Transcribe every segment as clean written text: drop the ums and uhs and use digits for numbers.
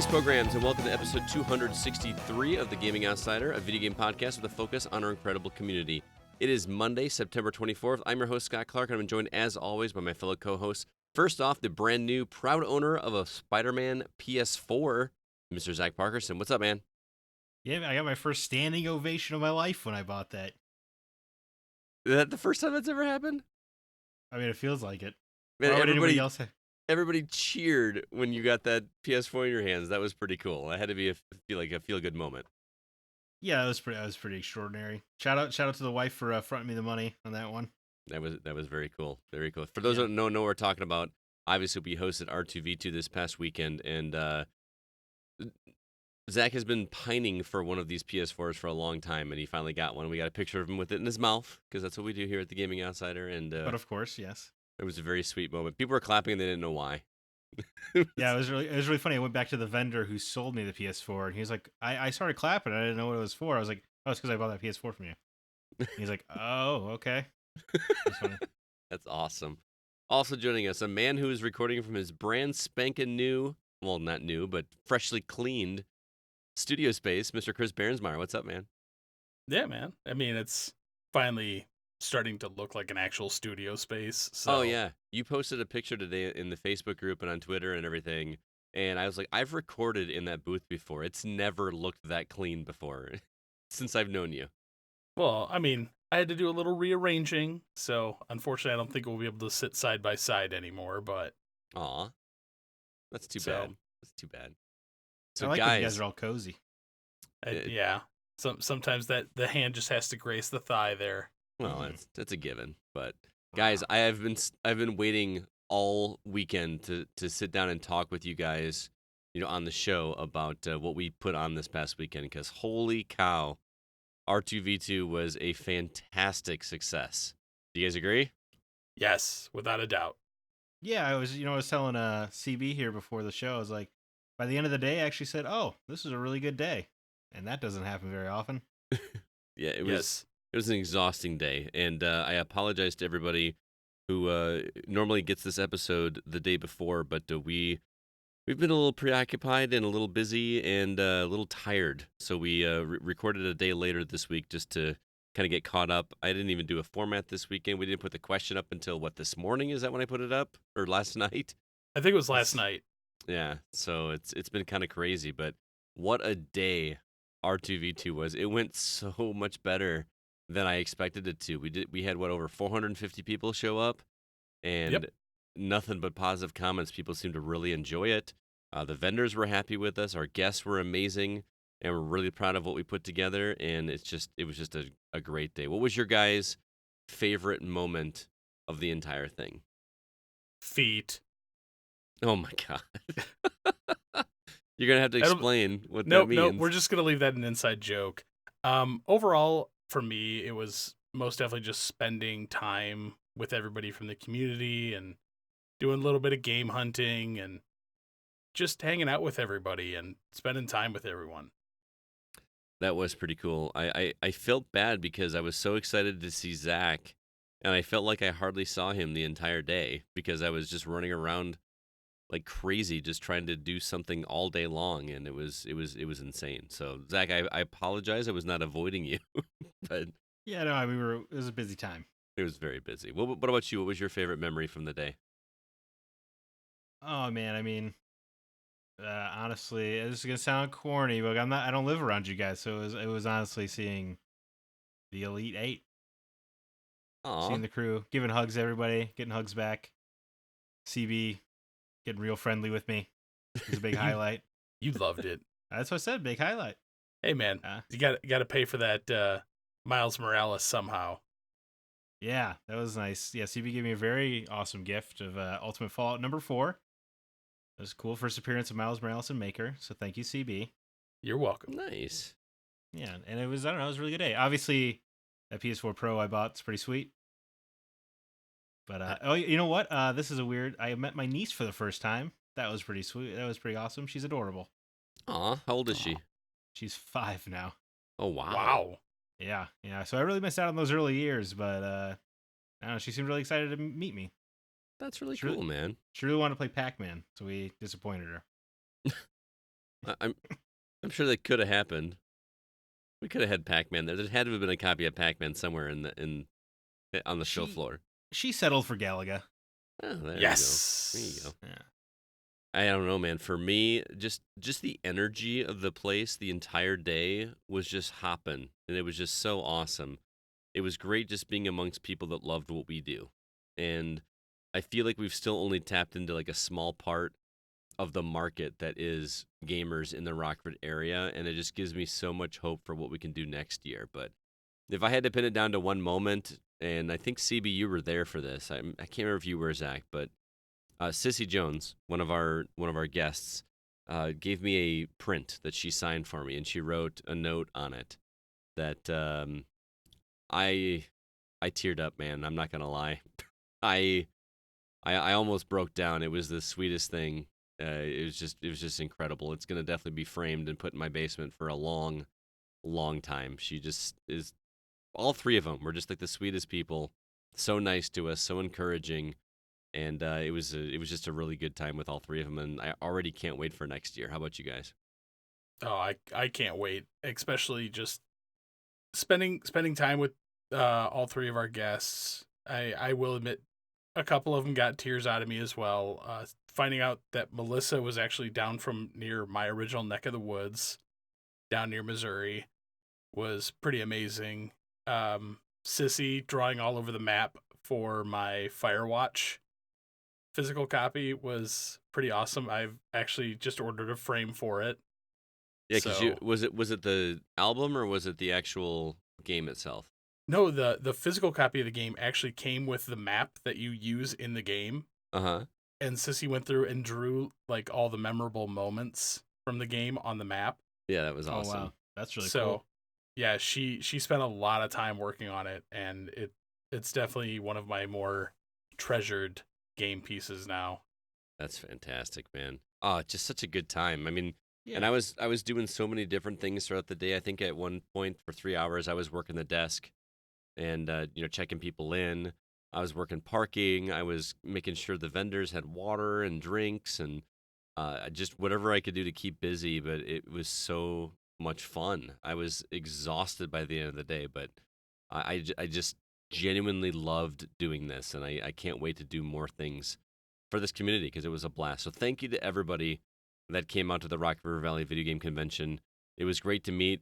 Greetings, programs, and welcome to episode 263 of The Gaming Outsider, a video game podcast with a focus on our incredible community. It is Monday, September 24th. I'm your host, Scott Clark, and I'm joined, as always, by my fellow co-hosts. First off, the brand new, proud owner of a Spider-Man PS4, Mr. Zack Parkerson. What's up, man? Yeah, I got my first standing ovation of my life when I bought that. Is that the first time that's ever happened? I mean, it feels like it. Man, Why would anybody else everybody cheered when you got that PS4 in your hands. That was pretty cool. That had to be a feel-good moment. Yeah, that was pretty extraordinary. Shout out to the wife for fronting me the money on that one. That was very cool. Very cool. For those who don't know what we're talking about, obviously we hosted R2V2 this past weekend, and Zack has been pining for one of these PS4s for a long time, and he finally got one. We got a picture of him with it in his mouth, because that's what we do here at the Gaming Outsider. And but of course, yes. It was a very sweet moment. People were clapping and they didn't know why. Yeah, it was really funny. I went back to the vendor who sold me the PS4, and he was like, I started clapping. I didn't know what it was for. I was like, oh, it's because I bought that PS4 from you. And he's like, oh, okay. That's awesome. Also joining us, a man who is recording from his brand spanking new, well, not new, but freshly cleaned studio space, Mr. Chris Berensmeyer. What's up, man? Yeah, man. I mean, it's finally starting to look like an actual studio space. So. Oh, yeah. You posted a picture today in the Facebook group and on Twitter and everything, and I was like, I've recorded in that booth before. It's never looked that clean before since I've known you. Well, I mean, I had to do a little rearranging, so unfortunately I don't think we'll be able to sit side by side anymore, but... Aw. That's too bad. That's too bad. So, I like guys, when you guys are all cozy. Yeah. Sometimes that the hand just has to grace the thigh there. Well, that's a given. But guys, I've been waiting all weekend to sit down and talk with you guys, on the show about what we put on this past weekend. Because holy cow, R2V2 was a fantastic success. Do you guys agree? Yes, without a doubt. Yeah, I was telling CB here before the show. I was like, by the end of the day, I actually said, "Oh, this is a really good day," and that doesn't happen very often. Yeah, it was. It was an exhausting day, and I apologize to everybody who normally gets this episode the day before, but we've been a little preoccupied and a little busy and a little tired, so we recorded a day later this week just to kind of get caught up. I didn't even do a format this weekend. We didn't put the question up until, this morning? Is that when I put it up? Or last night? I think it was last night. Yeah, so it's been kind of crazy, but what a day R2V2 was. It went so much better than I expected it to. We had over 450 people show up, and nothing but positive comments. People seemed to really enjoy it. The vendors were happy with us. Our guests were amazing, and we're really proud of what we put together. And it was just a great day. What was your guys' favorite moment of the entire thing? Feet. Oh my god! You're gonna have to explain what that means. No, we're just gonna leave that an inside joke. Overall, for me, it was most definitely just spending time with everybody from the community and doing a little bit of game hunting and just hanging out with everybody and spending time with everyone. That was pretty cool. I felt bad because I was so excited to see Zack, and I felt like I hardly saw him the entire day because I was just running around like crazy, just trying to do something all day long, and it was insane. So Zack, I apologize. I was not avoiding you, but yeah, no, it was a busy time. It was very busy. What about you? What was your favorite memory from the day? Oh man, I mean, honestly, this is gonna sound corny, but I don't live around you guys, so it was honestly seeing the Elite Eight, seeing the crew, giving hugs to everybody, getting hugs back. CB getting real friendly with me. It was a big highlight. You loved it. That's what I said. Big highlight. Hey man, you got to pay for that Miles Morales somehow. Yeah, that was nice. Yeah, CB gave me a very awesome gift of Ultimate Fallout number 4. It was cool. First appearance of Miles Morales and Maker. So thank you, CB. You're welcome. Nice. Yeah, and it was, I don't know, it was a really good day. Obviously, that PS4 Pro I bought is pretty sweet. But, oh, you know what? This is I met my niece for the first time. That was pretty sweet. That was pretty awesome. She's adorable. Aw, how old is she? She's 5 now. Oh, wow. Wow. Yeah. So I really missed out on those early years, but I don't know, she seemed really excited to meet me. That's really cool, man. She really wanted to play Pac-Man, so we disappointed her. I'm sure that could have happened. We could have had Pac-Man there. There had to have been a copy of Pac-Man somewhere on the show floor. She settled for Galaga. Oh, there Yes. you go. There you go. Yeah. I don't know, man. For me, just the energy of the place the entire day was just hopping, and it was just so awesome. It was great just being amongst people that loved what we do, and I feel like we've still only tapped into like a small part of the market that is gamers in the Rockford area, and it just gives me so much hope for what we can do next year. But if I had to pin it down to one moment, and I think CB, you were there for this. I can't remember if you were, Zach, but Sissy Jones, one of our guests, gave me a print that she signed for me, and she wrote a note on it that I teared up, man. I'm not gonna lie. I almost broke down. It was the sweetest thing. It was just incredible. It's gonna definitely be framed and put in my basement for a long, long time. She just is. All three of them were just like the sweetest people. So nice to us, so encouraging, and it was just a really good time with all three of them. And I already can't wait for next year. How about you guys? Oh, I can't wait. Especially just spending time with all three of our guests. I will admit, a couple of them got tears out of me as well. Finding out that Melissa was actually down from near my original neck of the woods, down near Missouri, was pretty amazing. Sissy drawing all over the map for my Firewatch physical copy was pretty awesome. I've actually just ordered a frame for it. Yeah, because was it the album or was it the actual game itself? No, the physical copy of the game actually came with the map that you use in the game. Uh-huh. And Sissy went through and drew like all the memorable moments from the game on the map. Yeah, that was awesome. Oh wow, that's really cool. Yeah, she spent a lot of time working on it, and it's definitely one of my more treasured game pieces now. That's fantastic, man. Oh, just such a good time. I mean, Yeah. and I was doing so many different things throughout the day. I think at one point for 3 hours I was working the desk and checking people in. I was working parking. I was making sure the vendors had water and drinks and just whatever I could do to keep busy. But it was so much fun. I was exhausted by the end of the day, but I just genuinely loved doing this, and I can't wait to do more things for this community because it was a blast. So thank you to everybody that came out to the Rock River Valley Video Game Convention. It was great to meet.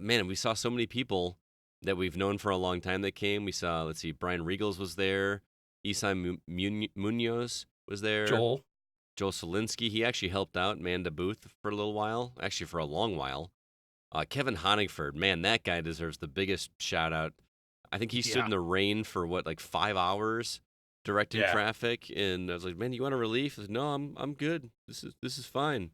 Man, we saw so many people that we've known for a long time that came. We saw, let's see, Brian Regals was there. Isai Munoz was there. Joel Solinsky. He actually helped out, manned a booth for a little while, actually for a long while. Kevin Honigford, man, that guy deserves the biggest shout out. I think he stood in the rain for like 5 hours directing traffic, and I was like, "Man, you want a relief?" I was like, "No, I'm good. This is fine."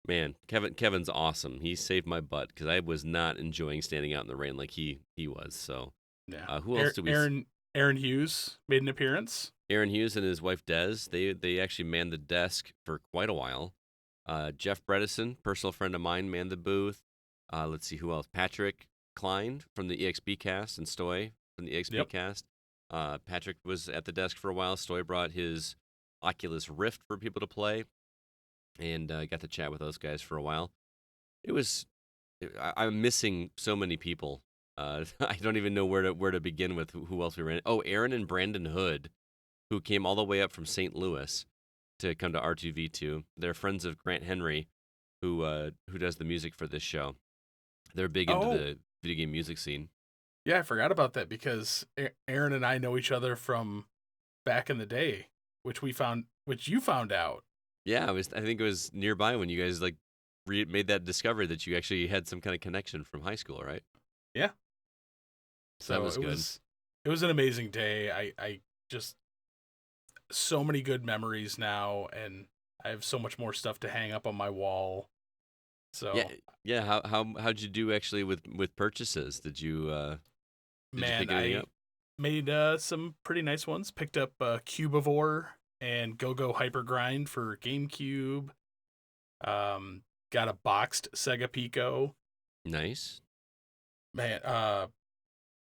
Man, Kevin's awesome. He saved my butt because I was not enjoying standing out in the rain like he was. So, yeah. Who else do we? Aaron Hughes made an appearance. Aaron Hughes and his wife Des, they actually manned the desk for quite a while. Jeff Bredesen, personal friend of mine, manned the booth. Let's see who else. Patrick Klein from the EXP cast and Stoy from the EXP cast. Patrick was at the desk for a while. Stoy brought his Oculus Rift for people to play, and got to chat with those guys for a while. I'm missing so many people. I don't even know where to begin with who else we ran. Oh, Aaron and Brandon Hood, who came all the way up from St. Louis to come to R2V2. They're friends of Grant Henry, who does the music for this show. They're big into the video game music scene. Yeah, I forgot about that because Aaron and I know each other from back in the day, which you found out. Yeah, I think it was nearby when you guys like made that discovery that you actually had some kind of connection from high school, right? Yeah. So that was good. It was an amazing day. I just so many good memories now, and I have so much more stuff to hang up on my wall. So yeah. How'd you do actually with purchases? Did you pick anything up? Made some pretty nice ones. Picked up Cubivore and Go-Go Hyper Grind for GameCube. Got a boxed Sega Pico. Nice. Man,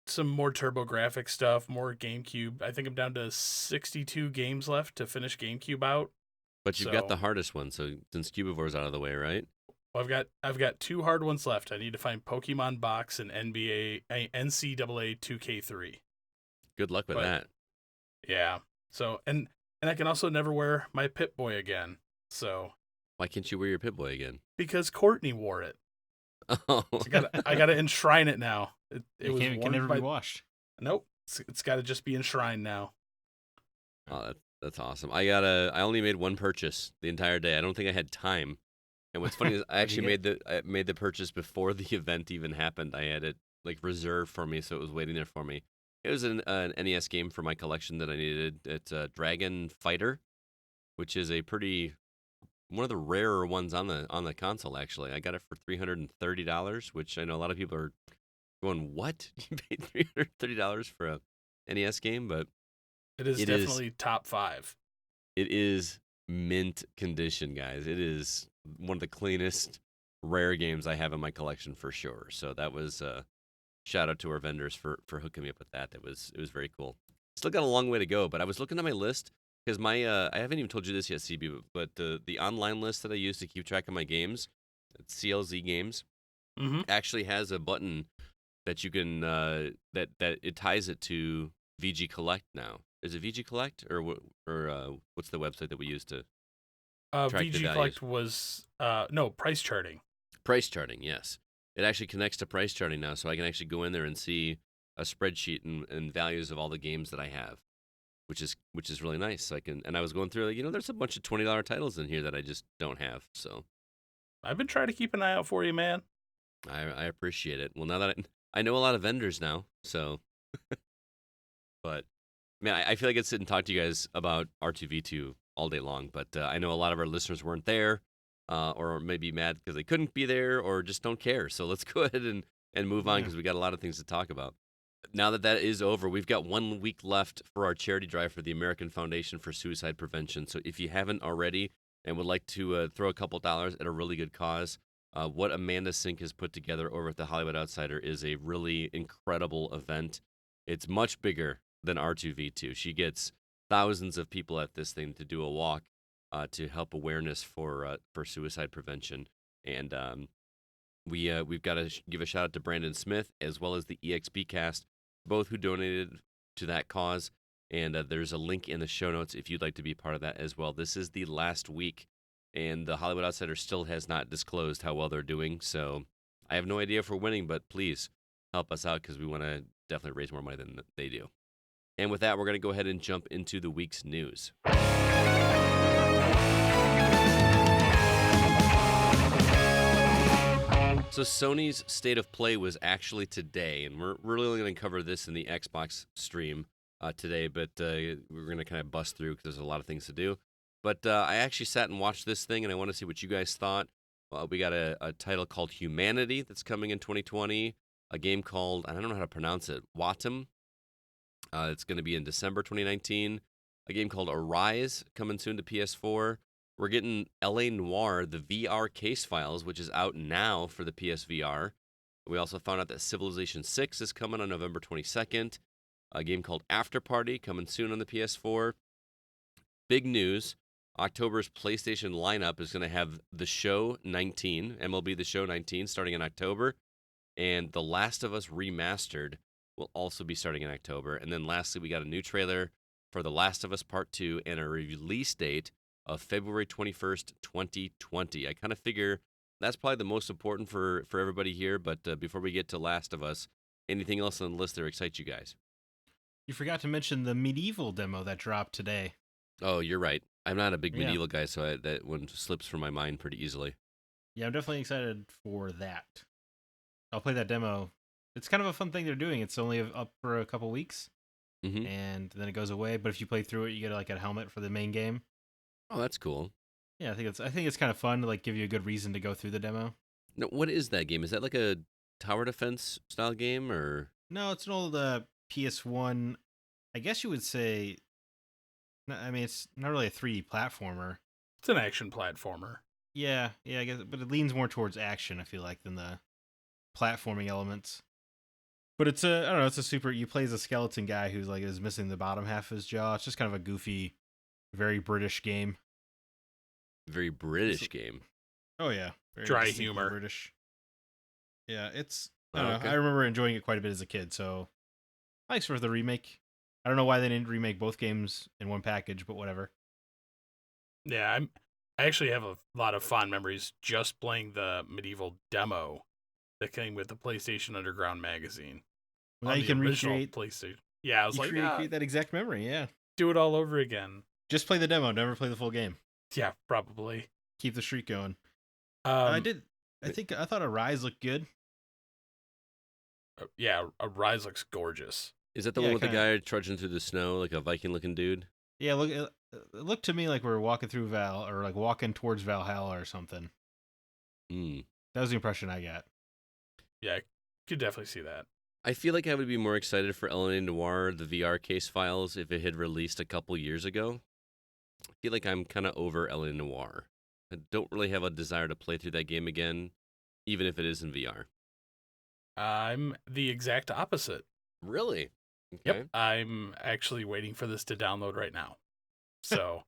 some more TurboGrafx stuff, more GameCube. I think I'm down to 62 games left to finish GameCube out. But you've got the hardest one, so since Cubivore's out of the way, right? Well, I've got 2 hard ones left. I need to find Pokemon Box and NCAA 2K3. Good luck with that. Yeah. So and I can also never wear my Pip-Boy again. So why can't you wear your Pip-Boy again? Because Courtney wore it. Oh. I gotta enshrine it now. It can never be washed. Nope. It's got to just be enshrined now. Oh, that's awesome. I only made one purchase the entire day. I don't think I had time. And what's funny is I actually made the purchase before the event even happened. I had it like reserved for me, so it was waiting there for me. It was an NES game for my collection that I needed. It's Dragon Fighter, which is one of the rarer ones on the console. Actually, I got it for $330, which I know a lot of people are going, "What? You paid $330 for a NES game?" But it is definitely top 5. It is mint condition, guys. It is one of the cleanest rare games I have in my collection for sure. So that was shout out to our vendors for hooking me up with that. It was very cool. Still got a long way to go, but I was looking at my list because my I haven't even told you this yet, CB, but the online list that I use to keep track of my games, CLZ Games, actually has a button that you can that it ties it to VG Collect now. Is it VG Collect or what's the website that we use to track VG the values? Collect was price charting. Price charting, yes. It actually connects to price charting now, so I can actually go in there and see a spreadsheet and values of all the games that I have, which is really nice. So I was going through, there's a bunch of $20 titles in here that I just don't have. So I've been trying to keep an eye out for you, man. I appreciate it. Well, now that I know a lot of vendors now, so but man, I feel like I'd sit and talk to you guys about R2V2 all day long, but I know a lot of our listeners weren't there, or maybe mad because they couldn't be there, or just don't care. So let's go ahead and move on because we got a lot of things to talk about. Now that is over, we've got 1 week left for our charity drive for the American Foundation for Suicide Prevention. So if you haven't already and would like to throw a couple dollars at a really good cause, what Amanda Sink has put together over at the Hollywood Outsider is a really incredible event. It's much bigger than R2V2. She gets thousands of people at this thing to do a walk to help awareness for suicide prevention. And we've got to give a shout out to Brandon Smith as well as the EXP cast, both who donated to that cause. And there's a link in the show notes if you'd like to be part of that as well. This is the last week, and the Hollywood Outsider still has not disclosed how well they're doing. So I have no idea if we're winning, but please help us out because we want to definitely raise more money than they do. And with that, we're going to go ahead and jump into the week's news. So Sony's State of Play was actually today, and we're really going to cover this in the Xbox stream today, but we're going to kind of bust through because there's a lot of things to do. But I actually sat and watched this thing, and I want to see what you guys thought. We got a title called Humanity that's coming in 2020, a game called, I don't know how to pronounce it, Watum. It's going to be in December 2019. A game called Arise coming soon to PS4. We're getting L.A. Noire, the VR case files, which is out now for the PSVR. We also found out that Civilization 6 is coming on November 22nd. A game called After Party coming soon on the PS4. Big news. October's PlayStation lineup is going to have The Show 19, MLB The Show 19, starting in October. And The Last of Us Remastered will also be starting in October. And then lastly, we got a new trailer for The Last of Us Part 2 and a release date of February 21st, 2020. I kind of figure that's probably the most important for everybody here. But before we get to Last of Us, anything else on the list that excites you guys? You forgot to mention the Medieval demo that dropped today. Oh, you're right. I'm not a big Medieval guy, so that one slips from my mind pretty easily. Yeah, I'm definitely excited for that. I'll play that demo. It's kind of a fun thing they're doing. It's only up for a couple weeks, and then it goes away. But if you play through it, you get like a helmet for the main game. Oh, that's cool. Yeah, I think it's kind of fun to like give you a good reason to go through the demo. Now, what is that game? Is that like a tower defense style game, or? No, it's an old PS1. I guess you would say. I mean, it's not really a 3D platformer. It's an action platformer. Yeah, I guess, but it leans more towards action. I feel like than the platforming elements. But it's I don't know. It's a super. You play as a skeleton guy who's like is missing the bottom half of his jaw. It's just kind of a goofy, very British game. very British game. Oh yeah, very dry humor. British. Yeah, it's. I don't know. I remember enjoying it quite a bit as a kid, so thanks for the remake. I don't know why they didn't remake both games in one package, but whatever. Yeah, I actually have a lot of fond memories just playing the medieval demo that came with the PlayStation Underground magazine. Well, now you can recreate PlayStation. Yeah, I was like, recreate that exact memory. Yeah, do it all over again. Just play the demo. Never play the full game. Yeah, probably. Keep the streak going. I thought Arise looked good. Yeah, Arise looks gorgeous. Is that the one with the guy trudging through the snow like a Viking-looking dude? Yeah, it looked to me like we were walking through or like walking towards Valhalla or something. That was the impression I got. Yeah, I could definitely see that. I feel like I would be more excited for LA Noire, the VR case files, if it had released a couple years ago. I feel like I'm kind of over LA Noire. I don't really have a desire to play through that game again, even if it is in VR. I'm the exact opposite. Really? Okay. Yep. I'm actually waiting for this to download right now. So,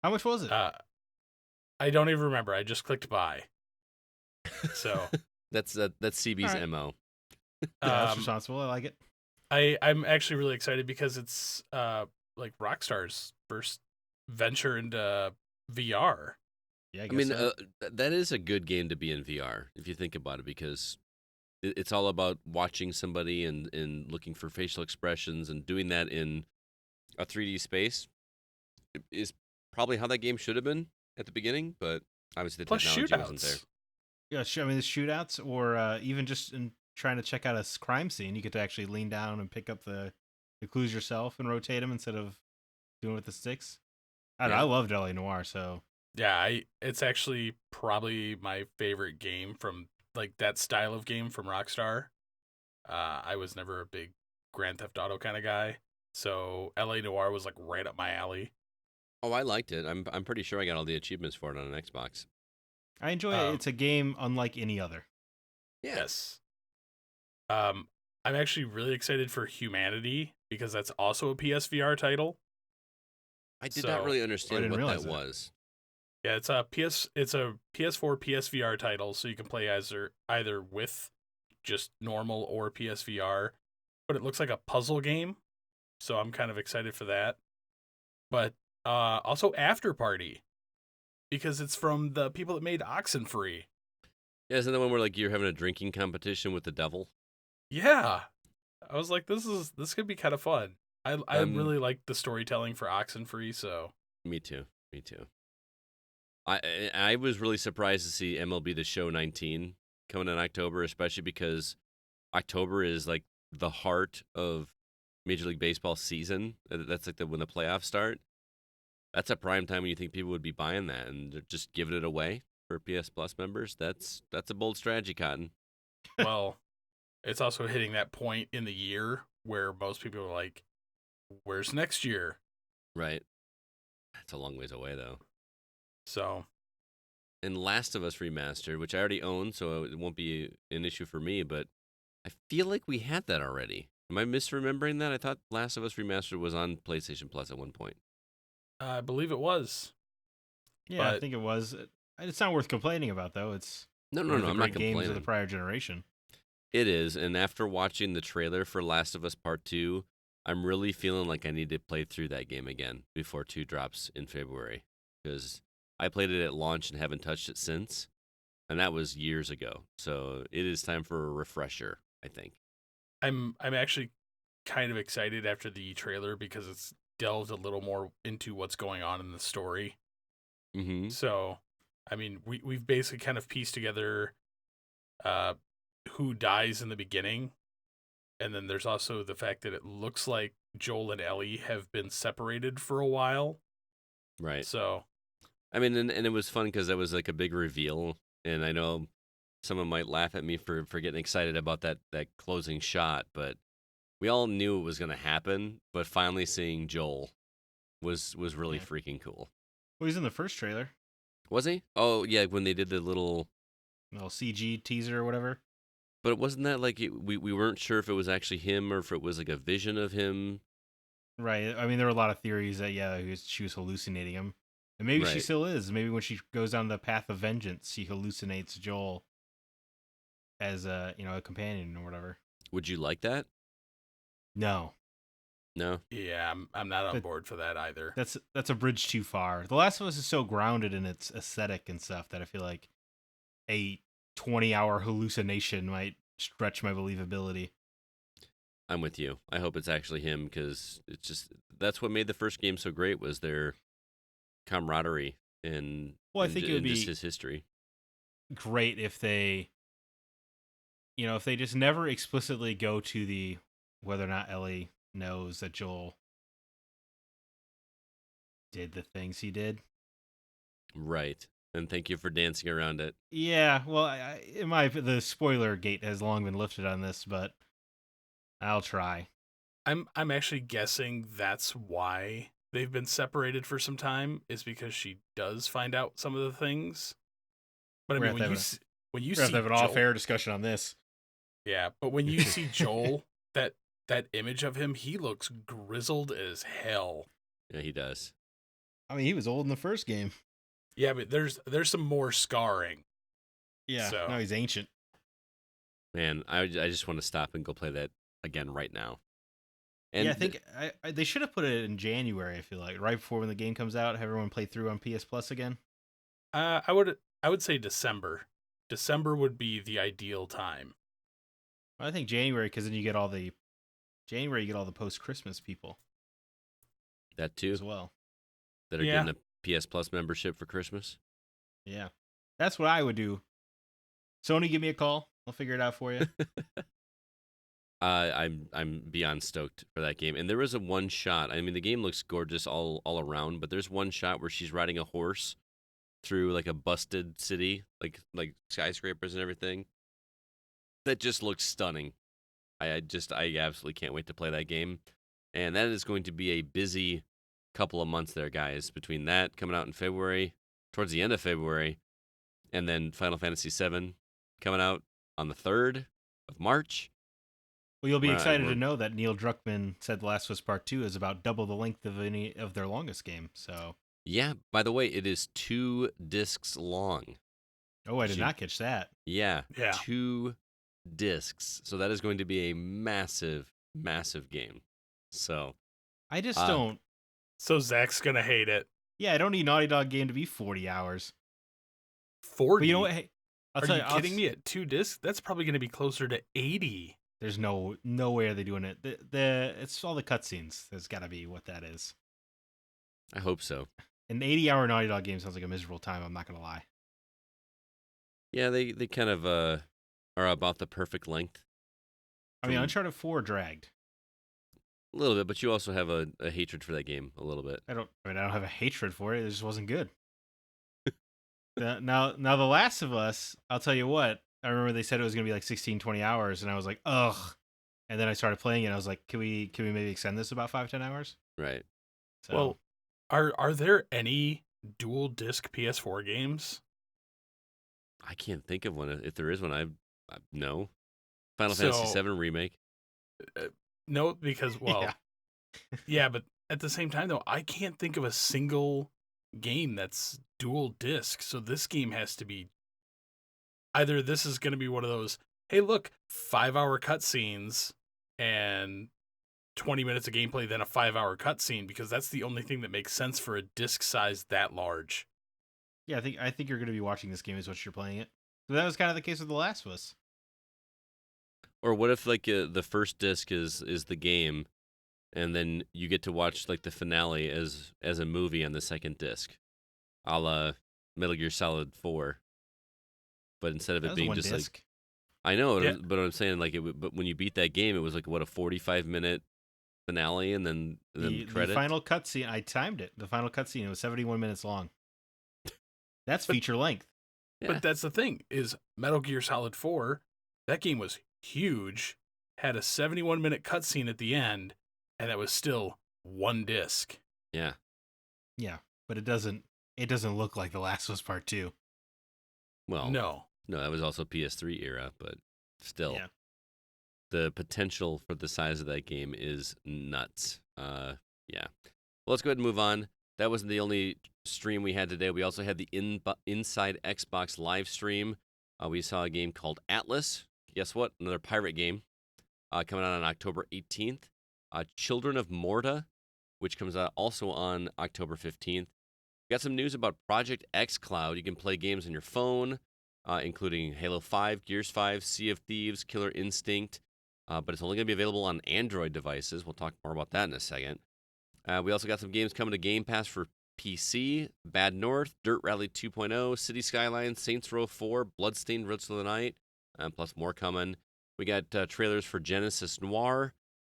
how much was it? I don't even remember. I just clicked buy. So that's CB's right. MO. Yeah, that's responsible. I like it. I'm actually really excited because it's like Rockstar's first venture into VR. Yeah, I mean, so. That is a good game to be in VR if you think about it, because it's all about watching somebody and looking for facial expressions, and doing that in a 3D space is probably how that game should have been at the beginning, but obviously the technology wasn't there. Yeah, I mean, the shootouts, or even just in trying to check out a crime scene, you get to actually lean down and pick up the clues yourself and rotate them instead of doing it with the sticks. I loved LA Noire, so... Yeah, it's actually probably my favorite game from, like, that style of game from Rockstar. I was never a big Grand Theft Auto kind of guy, so LA Noire was, like, right up my alley. Oh, I liked it. I'm pretty sure I got all the achievements for it on an Xbox. I enjoy it. It's a game unlike any other. Yes. I'm actually really excited for Humanity, because that's also a PSVR title. I did not really understand what that was. Yeah, it's a PS4 PSVR title, so you can play either with just normal or PSVR, but it looks like a puzzle game, so I'm kind of excited for that. But also After Party, because it's from the people that made Oxenfree. Yeah, isn't that one where like you're having a drinking competition with the devil? Yeah, I was like, this could be kind of fun. I really like the storytelling for Oxenfree, so. Me too. I was really surprised to see MLB The Show 19 coming in October, especially because October is like the heart of Major League Baseball season. That's like when the playoffs start. That's a prime time when you think people would be buying that, and they're just giving it away for PS Plus members. That's a bold strategy, Cotton. Well, it's also hitting that point in the year where most people are like, where's next year? Right. That's a long ways away, though. So. And Last of Us Remastered, which I already own, so it won't be an issue for me, but I feel like we had that already. Am I misremembering that? I thought Last of Us Remastered was on PlayStation Plus at one point. I believe it was. Yeah, I think it was. It's not worth complaining about, though. It's no. I'm not complaining. Games of the prior generation. It is, and after watching the trailer for Last of Us Part 2, I'm really feeling like I need to play through that game again before 2 drops in February, because I played it at launch and haven't touched it since, and that was years ago. So it is time for a refresher, I think. I'm actually kind of excited after the trailer, because it's delved a little more into what's going on in the story. Mm-hmm. So, I mean, we've basically kind of pieced together who dies in the beginning, and then there's also the fact that it looks like Joel and Ellie have been separated for a while. Right. So, I mean, and it was fun because that was like a big reveal, and I know someone might laugh at me for getting excited about that closing shot, but we all knew it was going to happen. But finally seeing Joel was really freaking cool. Well, he's in the first trailer. Was he? Oh, yeah, when they did the little CG teaser or whatever. But wasn't that like we weren't sure if it was actually him or if it was like a vision of him? Right. I mean, there were a lot of theories that she was hallucinating him. And maybe she Right. still is. Maybe when she goes down the path of vengeance, she hallucinates Joel as a companion or whatever. Would you like that? No, No. Yeah, I'm not on But- board for that either. that's a bridge too far. The Last of Us is so grounded in its aesthetic and stuff that I feel like a 20-hour hallucination might stretch my believability. I'm with you. I hope it's actually him because it's just that's what made the first game so great was their camaraderie and Well, I think it would just be his history. great if they, if they just never explicitly go to the whether or not Ellie knows that Joel did the things he did. Right. And thank you for dancing around it. Yeah, well, the spoiler gate has long been lifted on this, but I'll try. I'm actually guessing that's why they've been separated for some time, is because she does find out some of the things. But I We're mean, gonna when you We're see going to have an Joel, off-air discussion on this. yeah, but when you see Joel, that image of him, he looks grizzled as hell. Yeah, he does. I mean, he was old in the first game. Yeah, but there's some more scarring. Yeah, So- now he's ancient. Man, I just want to stop and go play that again right now. And Yeah, I think they should have put it in January. I feel like right before when the game comes out, have everyone play through on PS Plus again. I would say December. December would be the ideal time. I think January because then you get all the post Christmas people that too as well. that are Yeah. getting a PS Plus membership for Christmas. Yeah, that's what I would do. Sony, give me a call. I'll figure it out for you. I'm beyond stoked for that game. And there was a one shot. I mean, the game looks gorgeous all around, but there's one shot where she's riding a horse through like a busted city, like skyscrapers and everything. That just looks stunning. I absolutely can't wait to play that game. And that is going to be a busy couple of months there, guys, between that coming out in February, towards the end of February, and then Final Fantasy VII coming out on the 3rd of March. Well, you'll be Right, excited we're- to know that Neil Druckmann said The Last of Us Part 2 is about double the length of any of their longest game. So, Yeah, by the way, it is 2 discs long. I did She- not catch that. Yeah, Yeah. 2 discs. So that is going to be a massive, massive game. So, I just Uh, don't. So Zach's gonna hate it. Yeah, I don't need Naughty Dog game to be 40 hours. 40. But you know what? Hey, I'll Are tell you you, kidding me? At 2 discs, that's probably gonna be closer to 80. There's no way are they doing it. It's all the cutscenes. There's got to be what that is. I hope so. An 80-hour Naughty Dog game sounds like a miserable time. I'm not gonna lie. Yeah, they kind of are about the perfect length. I mean, From- Uncharted 4 dragged. A little bit, but you also have a hatred for that game a little bit. I don't have a hatred for it. It just wasn't good. Now, The Last of Us, I'll tell you what. I remember they said it was going to be like 16, 20 hours, and I was like, ugh. And then I started playing it, and I was like, can we maybe extend this about 5-10 hours? Right. So, Well, are there any dual disc PS4 games? I can't think of one. If there is one, I no. Final Fantasy So- VII remake. No, because yeah. yeah, but at the same time though, I can't think of a single game that's dual disc. So this game has to be either this is going to be one of those, hey, look, 5-hour cutscenes and 20 minutes of gameplay, then a 5-hour cutscene, because that's the only thing that makes sense for a disc size that large. Yeah, I think you're going to be watching this game as what you're playing it. So that was kind of the case with The Last of Us. Or what if like the first disc is the game, and then you get to watch like the finale as a movie on the second disc, a la Metal Gear Solid 4. But instead of That it was being one just disc. like I know, Yeah. but I'm saying like but when you beat that game, it was like what a 45-minute finale, and then The credits. final cutscene, I timed it. The final cutscene, it was 71 minutes long. That's feature length. Yeah. But that's the thing, is Metal Gear Solid 4, that game was huge, had a 71-minute cutscene at the end, and that was still one disc. Yeah. Yeah, but it doesn't look like The Last of Us Part 2. Well, No. that was also PS3 era, but still, Yeah. the potential for the size of that game is nuts. Yeah. Well, let's go ahead and move on. That wasn't the only stream we had today. We also had the Inside Xbox live stream. We saw a game called Atlas. Guess what? Another pirate game coming out on October 18th. Children of Morta, which comes out also on October 15th. We got some news about Project xCloud. You can play games on your phone, including Halo 5, Gears 5, Sea of Thieves, Killer Instinct, but it's only going to be available on Android devices. We'll talk more about that in a second. We also got some games coming to Game Pass for PC, Bad North, Dirt Rally 2.0, City Skylines, Saints Row 4, Bloodstained Roots of the Night, plus more coming. We got trailers for Genesis Noir,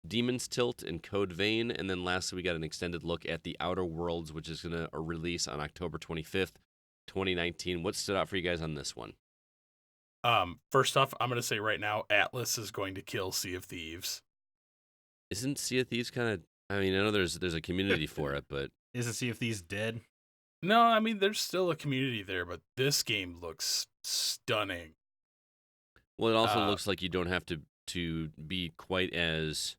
Demon's Tilt, and Code Vein, and then lastly we got an extended look at The Outer Worlds, which is going to release on October 25th, 2019. What stood out for you guys on this one? First off, I'm going to say right now, Atlas is going to kill Sea of Thieves. Isn't Sea of Thieves kind of... I mean, I know there's a community for it, but... Isn't Sea of Thieves dead? No, I mean, there's still a community there, but this game looks stunning. Well, it also looks like you don't have to be quite as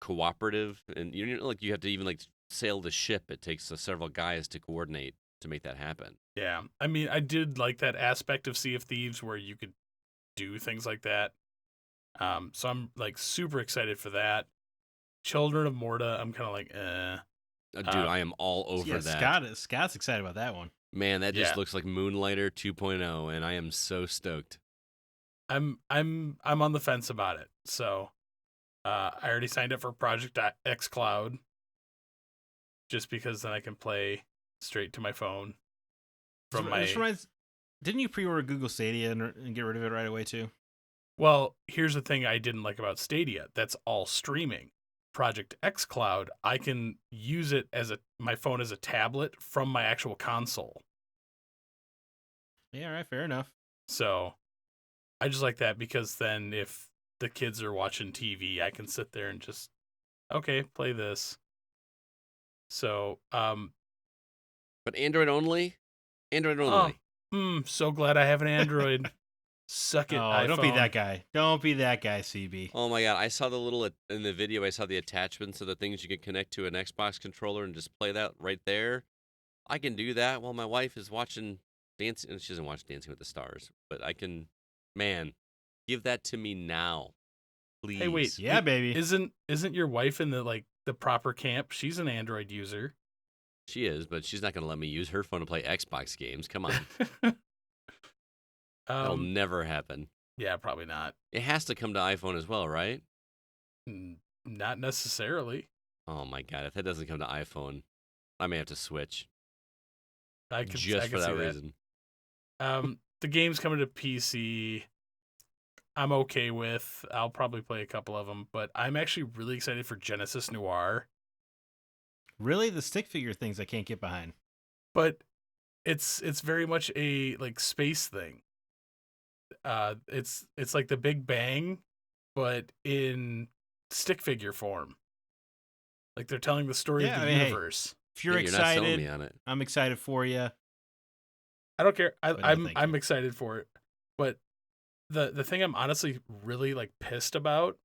cooperative, and you know, like you have to even like sail the ship. It takes several guys to coordinate to make that happen. Yeah, I mean, I did like that aspect of Sea of Thieves where you could do things like that. So I'm like super excited for that. Children of Morta, I'm kind of like, Dude, I am all over that. Scott's excited about that one. Man, that just looks like Moonlighter 2.0, and I am so stoked. I'm on the fence about it. So, I already signed up for Project xCloud, just because then I can play straight to my phone from my. Didn't you pre-order Google Stadia and get rid of it right away too? Well, here's the thing I didn't like about Stadia. That's all streaming. Project xCloud, I can use it as my phone as a tablet from my actual console. Yeah, all right, fair enough. So, I just like that because then if the kids are watching TV, I can sit there and just, okay, play this. So, but Android only? Android only. So glad I have an Android. Suck it, iPhone. Don't be that guy. Don't be that guy, CB. Oh my god, I saw in the video, I saw the attachments of the things you can connect to an Xbox controller and just play that right there. I can do that while my wife is watching Dancing, and she doesn't watch Dancing with the Stars, but I can, man, give that to me now. Please. Hey, wait. Yeah, baby. Isn't your wife in the proper camp? She's an Android user. She is, but she's not going to let me use her phone to play Xbox games. Come on. That'll never happen. Yeah, probably not. It has to come to iPhone as well, right? Not necessarily. Oh my god, if that doesn't come to iPhone, I may have to switch. I could for that reason. The game's coming to PC. I'm okay with. I'll probably play a couple of them, but I'm actually really excited for Genesis Noir. Really, the stick figure things I can't get behind. But it's very much a like space thing. It's like the Big Bang, but in stick figure form. Like they're telling the story of the universe. If you're excited, not selling me on it. I'm excited for you. I don't care. I'm excited for it. But the thing I'm honestly really like pissed about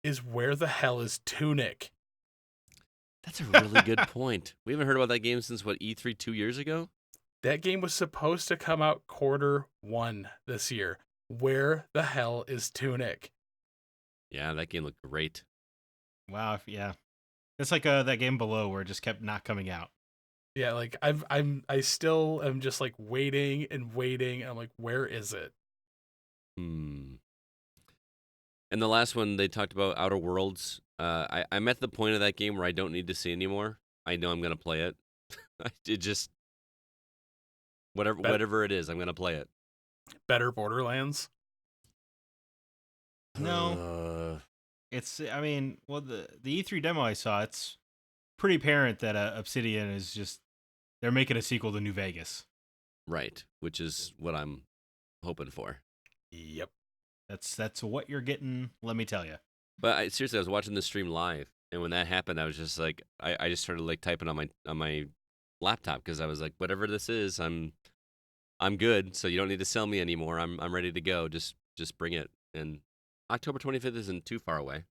is where the hell is Tunic? That's a really good point. We haven't heard about that game since E3 2 years ago? That game was supposed to come out Q1 this year. Where the hell is Tunic? Yeah, that game looked great. Wow, yeah. It's like that game below where it just kept not coming out. Yeah, like I still am just like waiting and waiting. I'm like, where is it? And the last one they talked about, Outer Worlds. I'm at the point of that game where I don't need to see anymore. I know I'm gonna play it. It just whatever it is, I'm gonna play it. Better Borderlands? No. It's, I mean, well, the E3 demo I saw, it's pretty apparent that Obsidian is just, they're making a sequel to New Vegas. Right, which is what I'm hoping for. Yep. That's what you're getting, let me tell you. But seriously, I was watching the stream live, and when that happened, I was just like, I just started like typing on my laptop because I was like, whatever this is, I'm good. So you don't need to sell me anymore. I'm ready to go. Just bring it. And October 25th isn't too far away.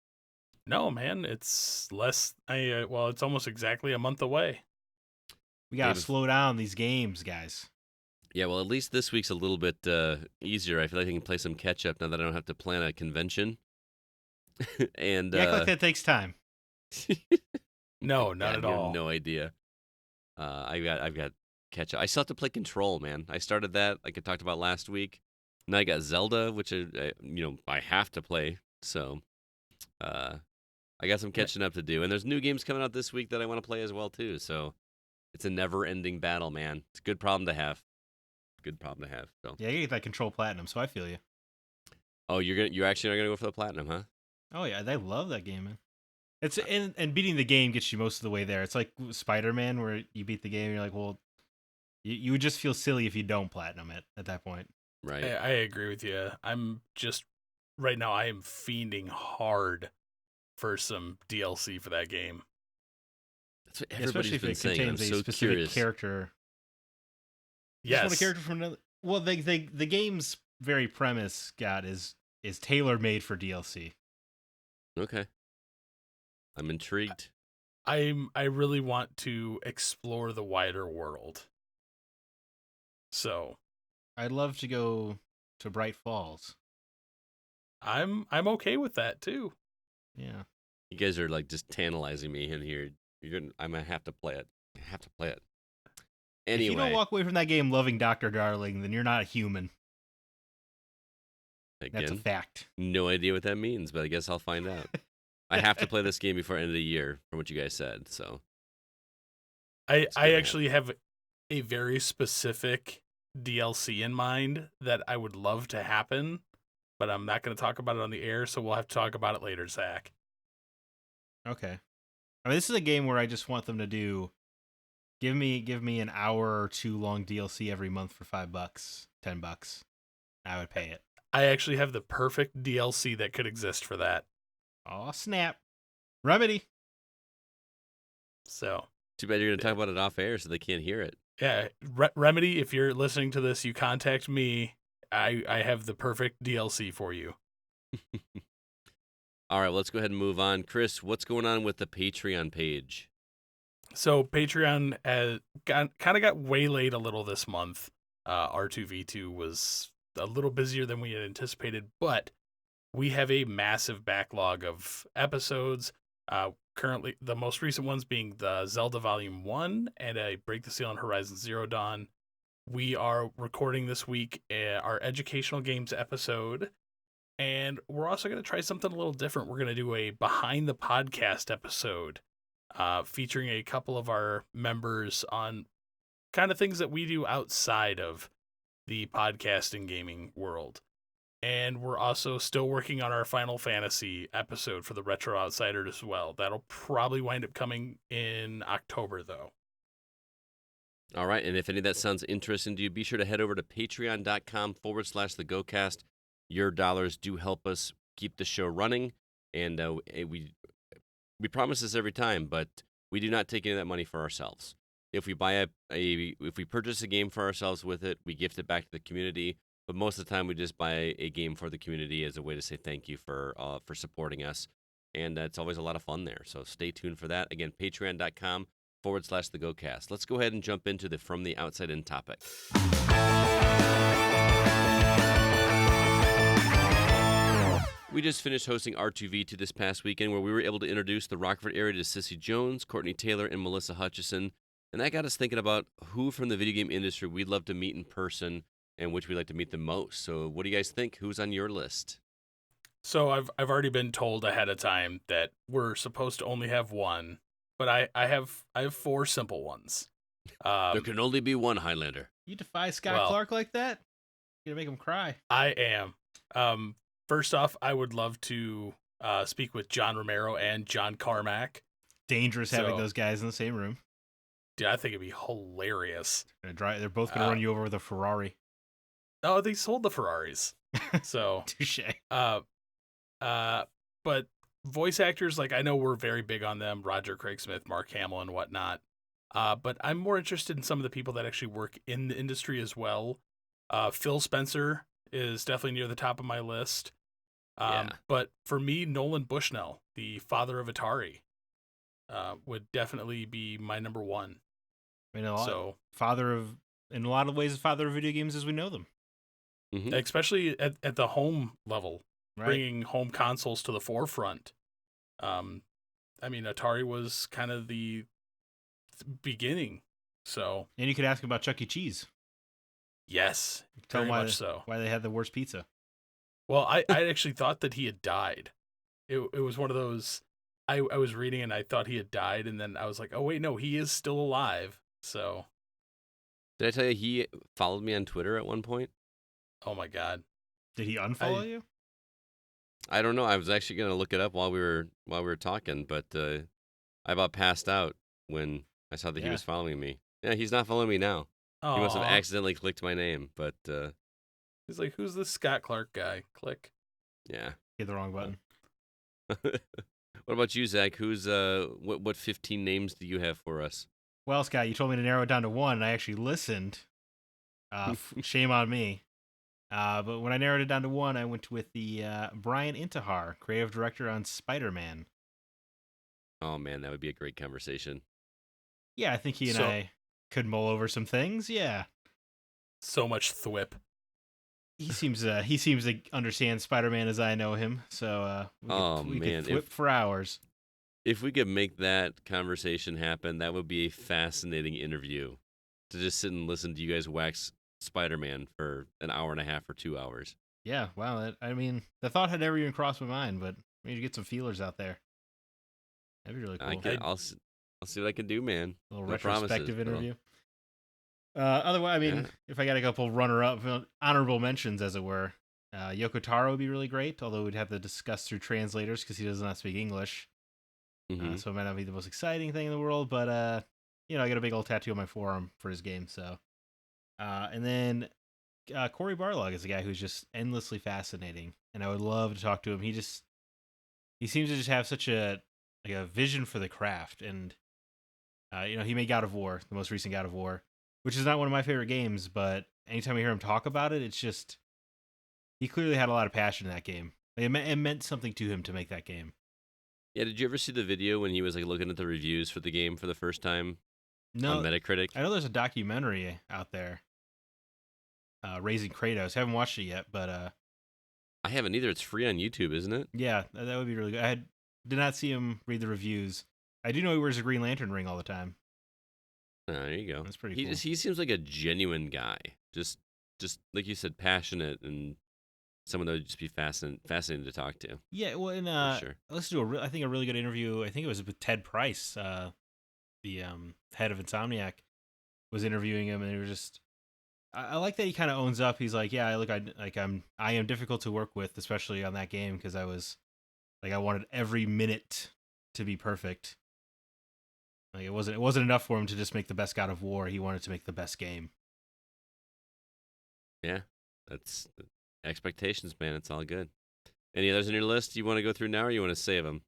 No, man, it's less. It's almost exactly a month away. We gotta slow down these games, guys. Yeah, well, at least this week's a little bit easier. I feel like I can play some catch up now that I don't have to plan a convention. And you act like that takes time. No, not at all. You have no idea. I've got catch up. I still have to play Control, man. I started that like I talked about last week. Now I got Zelda, which I have to play. So, I got some catching up to do, and there's new games coming out this week that I want to play as well too. So, it's a never-ending battle, man. It's a good problem to have. Good problem to have. So yeah, you get that Control Platinum, so I feel you. Oh, you actually are gonna go for the Platinum, huh? Oh yeah, they love that game, man. It's and beating the game gets you most of the way there. It's like Spider-Man, where you beat the game, and you're like, well, you would just feel silly if you don't platinum it at that point. Right. I agree with you. I'm just right now. I am fiending hard for some DLC for that game. That's what everybody's especially been if it saying. contains I'm a so specific curious. character. Yes, just want a character from another. Well, the game's very premise, is tailor made for DLC. Okay. I'm intrigued. I really want to explore the wider world. So, I'd love to go to Bright Falls. I'm okay with that too. Yeah. You guys are like just tantalizing me in here. I'm gonna have to play it. I have to play it. Anyway, if you don't walk away from that game loving Dr. Darling, then you're not a human. again, That's a fact. No idea what that means, but I guess I'll find out. I have to play this game before end of the year, from what you guys said. So, I actually have a very specific DLC in mind that I would love to happen, but I'm not going to talk about it on the air, so we'll have to talk about it later, Zach. Okay. I mean, this is a game where I just want them to do. Give me an hour or two long DLC every month for $5, $10. I would pay it. I actually have the perfect DLC that could exist for that. Oh snap! Remedy. So too bad you're going to talk about it off air, so they can't hear it. Yeah, Remedy. If you're listening to this, you contact me. I have the perfect DLC for you. All right, well, let's go ahead and move on. Chris, what's going on with the Patreon page? So Patreon kind of got waylaid a little this month. R2V2 was a little busier than we had anticipated, but we have a massive backlog of episodes. Currently, the most recent ones being the Zelda Volume 1 and a Break the Seal on Horizon Zero Dawn. We are recording this week our educational games episode, and we're also going to try something a little different. We're going to do a Behind the Podcast episode featuring a couple of our members on kind of things that we do outside of the podcast and gaming world. And we're also still working on our Final Fantasy episode for the Retro Outsider as well. That'll probably wind up coming in October, though. All right, and if any of that sounds interesting to you, be sure to head over to patreon.com/thegocast. Your dollars do help us keep the show running, and we promise this every time, but we do not take any of that money for ourselves. If we buy if we purchase a game for ourselves with it, we gift it back to the community. But most of the time, we just buy a game for the community as a way to say thank you for supporting us. And it's always a lot of fun there. So stay tuned for that. Again, patreon.com/thegocast. Let's go ahead and jump into the From the Outside In topic. We just finished hosting R2V2 this past weekend, where we were able to introduce the Rockford area to Sissy Jones, Courtney Taylor, and Melissa Hutchison. And that got us thinking about who from the video game industry we'd love to meet in person and which we'd like to meet the most. So what do you guys think? Who's on your list? So I've already been told ahead of time that we're supposed to only have one, but I have 4 simple ones. There can only be one Highlander. You defy Scott Clark like that? You're gonna make him cry. I am. First off, I would love to speak with John Romero and John Carmack. Dangerous having those guys in the same room. Dude, I think it'd be hilarious. They're both gonna run you over with a Ferrari. Oh, they sold the Ferraris. So touche. But voice actors, like I know we're very big on them, Roger Craig Smith, Mark Hamill, and whatnot. But I'm more interested in some of the people that actually work in the industry as well. Phil Spencer is definitely near the top of my list. But for me, Nolan Bushnell, the father of Atari, would definitely be my number one. I mean, So in a lot of ways, father of video games as we know them. Mm-hmm. Especially at the home level, Right. bringing home consoles to the forefront. I mean, Atari was kind of the beginning. So, and you could ask about Chuck E. Cheese. Yes, Tell very them much so. Why they had the worst pizza. Well, I actually thought that he had died. It was one of those. I was reading and I thought he had died, and then I was like, oh wait, no, he is still alive. So, Did I tell you he followed me on Twitter at one point? oh my god, Did he unfollow you? I don't know. I was actually gonna look it up while we were talking, but I about passed out when I saw that he was following me. Yeah, he's not following me now. Aww. He must have accidentally clicked my name, but he's like, who's this Scott Clark guy? Click. Yeah. Hit the wrong button. What about you, Zach? Who's what 15 names do you have for us? Well, Scott, you told me to narrow it down to one, and I actually listened. Shame on me. But when I narrowed it down to one, I went with the Brian Intihar, creative director on Spider-Man. Oh man, that would be a great conversation. Yeah, I think he and I could mull over some things. Yeah. So much thwip. He seems to understand Spider-Man as I know him. So we could thwip for hours. If we could make that conversation happen, that would be a fascinating interview. To just sit and listen to you guys wax Spider-Man for an hour and a half or 2 hours. Yeah, wow. I mean, the thought had never even crossed my mind, but we need to get some feelers out there. That'd be really cool. I'll see what I can do, man. A little retrospective interview. But Otherwise, I mean, if I got a couple runner-up, honorable mentions, as it were, Yoko Taro would be really great, although we'd have to discuss through translators because he does not speak English. Mm-hmm. So it might not be the most exciting thing in the world, but, I got a big old tattoo on my forearm for his game, so. And then Cory Barlog is a guy who's just endlessly fascinating, and I would love to talk to him. He seems to just have such a vision for the craft, and he made God of War, the most recent God of War, which is not one of my favorite games, but anytime I hear him talk about it, it's just he clearly had a lot of passion in that game. Like, it meant something to him to make that game. Yeah, did you ever see the video when he was like looking at the reviews for the game for the first time? No, on Metacritic. I know there's a documentary out there, Raising Kratos. Haven't watched it yet, but I haven't either. It's free on YouTube, isn't it? Yeah, that would be really good. I did not see him read the reviews. I do know he wears a Green Lantern ring all the time. Oh, there you go. That's pretty cool. He seems like a genuine guy. Just like you said, passionate and someone that would just be fascinating to talk to. Yeah, well, and sure. Let's do a really good interview. I think it was with Ted Price, the head of Insomniac, was interviewing him, and they were just. I like that he kind of owns up. He's like, yeah, look, I am difficult to work with, especially on that game, because I wanted every minute to be perfect. Like it wasn't enough for him to just make the best God of War. He wanted to make the best game. Yeah, that's expectations, man. It's all good. Any others on your list you want to go through now, or you want to save them?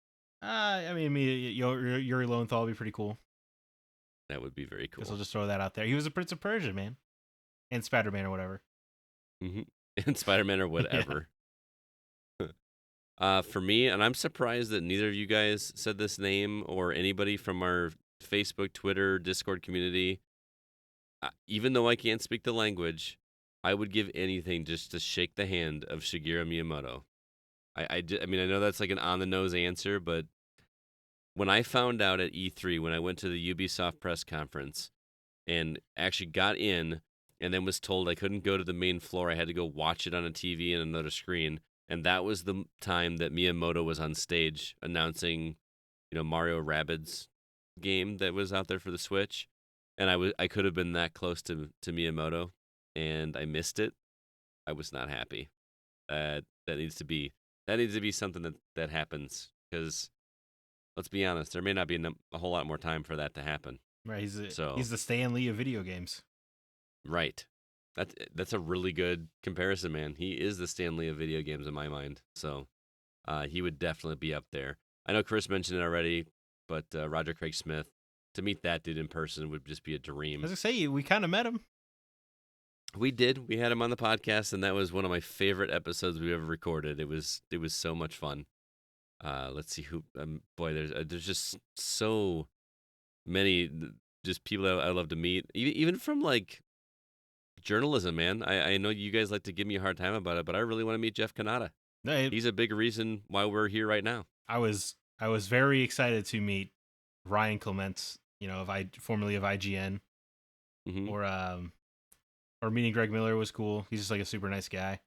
I mean, Yuri Lowenthal would be pretty cool. That would be very cool. Guess I'll just throw that out there. He was a Prince of Persia, man. And Spider-Man or whatever. Mm-hmm. And Spider-Man or whatever. For me, and I'm surprised that neither of you guys said this name or anybody from our Facebook, Twitter, Discord community. Even though I can't speak the language, I would give anything just to shake the hand of Shigeru Miyamoto. I mean, I know that's like an on-the-nose answer, but when I found out at E3, when I went to the Ubisoft press conference and actually got in and then was told I couldn't go to the main floor, I had to go watch it on a TV and another screen, and that was the time that Miyamoto was on stage announcing, Mario Rabbids game that was out there for the Switch, and I could have been that close to Miyamoto, and I missed it. I was not happy. That needs to be something that happens, because let's be honest, there may not be a whole lot more time for that to happen. Right, he's the Stan Lee of video games. Right. That's a really good comparison, man. He is the Stan Lee of video games in my mind. So he would definitely be up there. I know Chris mentioned it already, but Roger Craig Smith, to meet that dude in person would just be a dream. As I say, we kind of met him. We did. We had him on the podcast, and that was one of my favorite episodes we ever recorded. It was so much fun. Let's see who. Boy, there's just so many. just people that I love to meet, even from like journalism, man. I know you guys like to give me a hard time about it, but I really want to meet Jeff Kanata. No, He's a big reason why we're here right now. I was very excited to meet Ryan Clements, formerly of IGN, Mm-hmm. or meeting Greg Miller was cool. He's just like a super nice guy.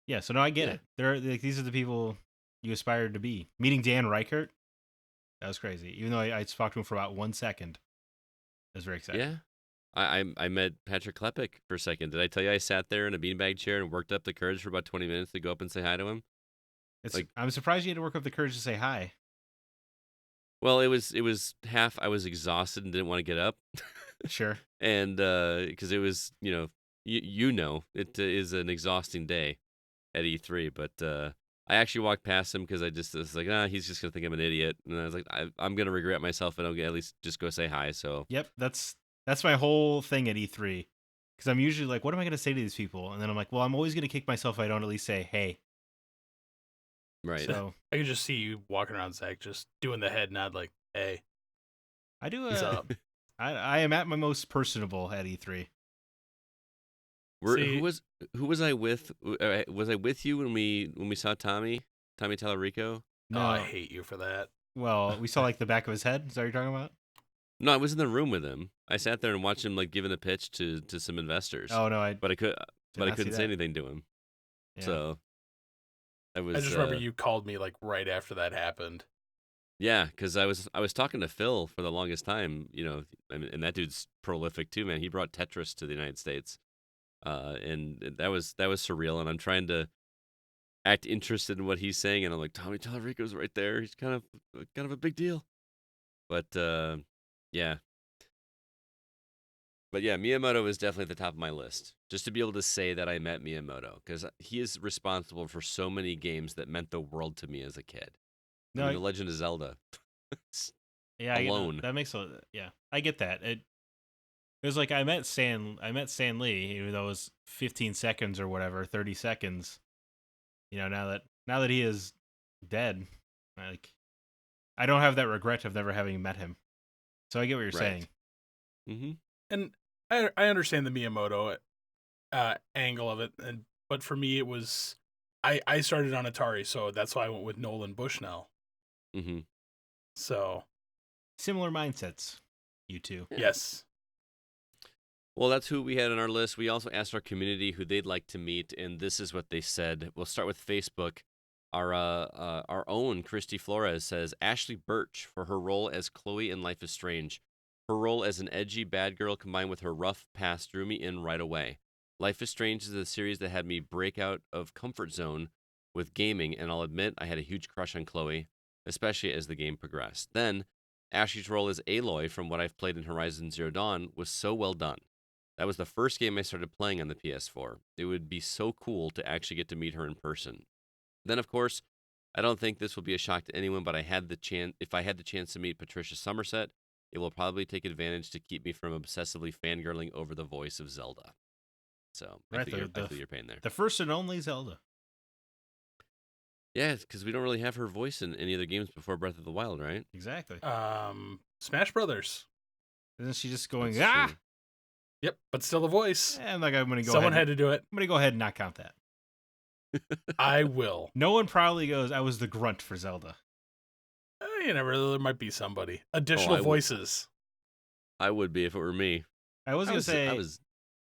Yeah, so no, I get it. These are the people you aspired to be. Meeting Dan Reichert, that was crazy. Even though I talked to him for about 1 second, it was very exciting. Yeah. I met Patrick Klepek for a second. Did I tell you I sat there in a beanbag chair and worked up the courage for about 20 minutes to go up and say hi to him? I'm surprised you had to work up the courage to say hi. Well, it was half I was exhausted and didn't want to get up. Sure. And because it was, it is an exhausting day at E3, but I actually walked past him because I was like, he's just gonna think I'm an idiot, and I was like, I'm gonna regret myself and I'll at least just go say hi. So yep, that's my whole thing at E3, because I'm usually like, what am I gonna say to these people? And then I'm like, well, I'm always gonna kick myself if I don't at least say hey. Right. So I could just see you walking around, Zach, just doing the head nod, like, hey. I do. What's up? I am at my most personable at E3. Who was I with? Was I with you when we saw Tommy Tallarico? No, I hate you for that. Well, we saw like the back of his head. Is that what you're talking about? No, I was in the room with him. I sat there and watched him like giving a pitch to some investors. Oh no, but I couldn't say that. anything to him. Yeah. So I just remember you called me like right after that happened. Yeah, because I was talking to Phil for the longest time, and that dude's prolific too, man. He brought Tetris to the United States, and that was surreal. And I'm trying to act interested in what he's saying, and I'm like, Tommy Tallarico's right there. He's kind of a big deal. But yeah. But yeah, Miyamoto is definitely at the top of my list. Just to be able to say that I met Miyamoto, because he is responsible for so many games that meant the world to me as a kid. No, The Legend of Zelda. Yeah, alone. That makes I get that. It was like I met Stan Lee, even though it was 15 seconds or whatever, 30 seconds. Now that he is dead, like I don't have that regret of never having met him. So I get what you're saying. Mm-hmm. And I understand the Miyamoto angle of it, but for me it was I started on Atari, so that's why I went with Nolan Bushnell. Mm-hmm. So similar mindsets, you two. Yeah. Yes. Well, that's who we had on our list. We also asked our community who they'd like to meet, and this is what they said. We'll start with Facebook. Our own Christy Flores says Ashley Birch for her role as Chloe in Life is Strange. Her role as an edgy bad girl combined with her rough past drew me in right away. Life is Strange is a series that had me break out of comfort zone with gaming, and I'll admit I had a huge crush on Chloe, especially as the game progressed. Then, Ashley's role as Aloy from what I've played in Horizon Zero Dawn was so well done. That was the first game I started playing on the PS4. It would be so cool to actually get to meet her in person. Then, of course, I don't think this will be a shock to anyone, but if I had the chance to meet Patricia Somerset, it will probably take advantage to keep me from obsessively fangirling over the voice of Zelda. So, I feel your pain there. The first and only Zelda. Yeah, because we don't really have her voice in any other games before Breath of the Wild, right? Exactly. Smash Brothers. Isn't she just going, That's true. Yep, but still the voice. And like I'm going to go Someone ahead had to do it. I'm going to go ahead and not count that. I will. No one probably goes, I was the grunt for Zelda. You never know, there might be somebody. Additional voices. I would be if it were me. I was going to say,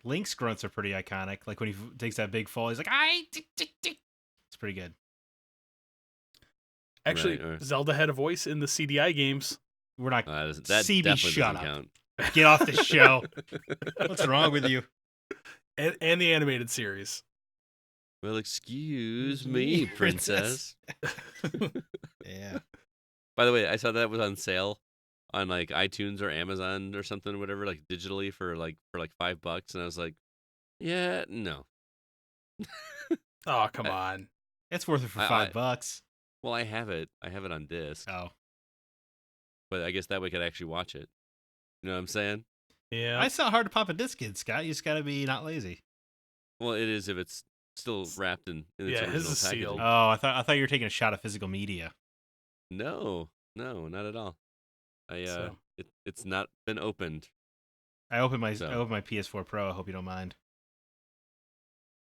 Link's grunts are pretty iconic. Like when he takes that big fall, he's like, it's pretty good. Actually, right. Zelda had a voice in the CDI games. We're not. That CB, shut up. Count. Get off the show. What's wrong with you? And the animated series. Well, excuse me, princess. Yeah. By the way, I saw that was on sale on like iTunes or Amazon or something, whatever, like digitally for like $5, and I was like, yeah, no. Oh, come on. It's worth it for $5. Well, I have it. I have it on disc. Oh. But I guess that way I could actually watch it. You know what I'm saying? Yeah. It's not hard to pop a disc in, Scott. You just got to be not lazy. Well, it is if it's still wrapped in its original his is packaging. sealed. Oh, I thought you were taking a shot of physical media. No, not at all. It's not been opened. I opened my PS4 Pro. I hope you don't mind.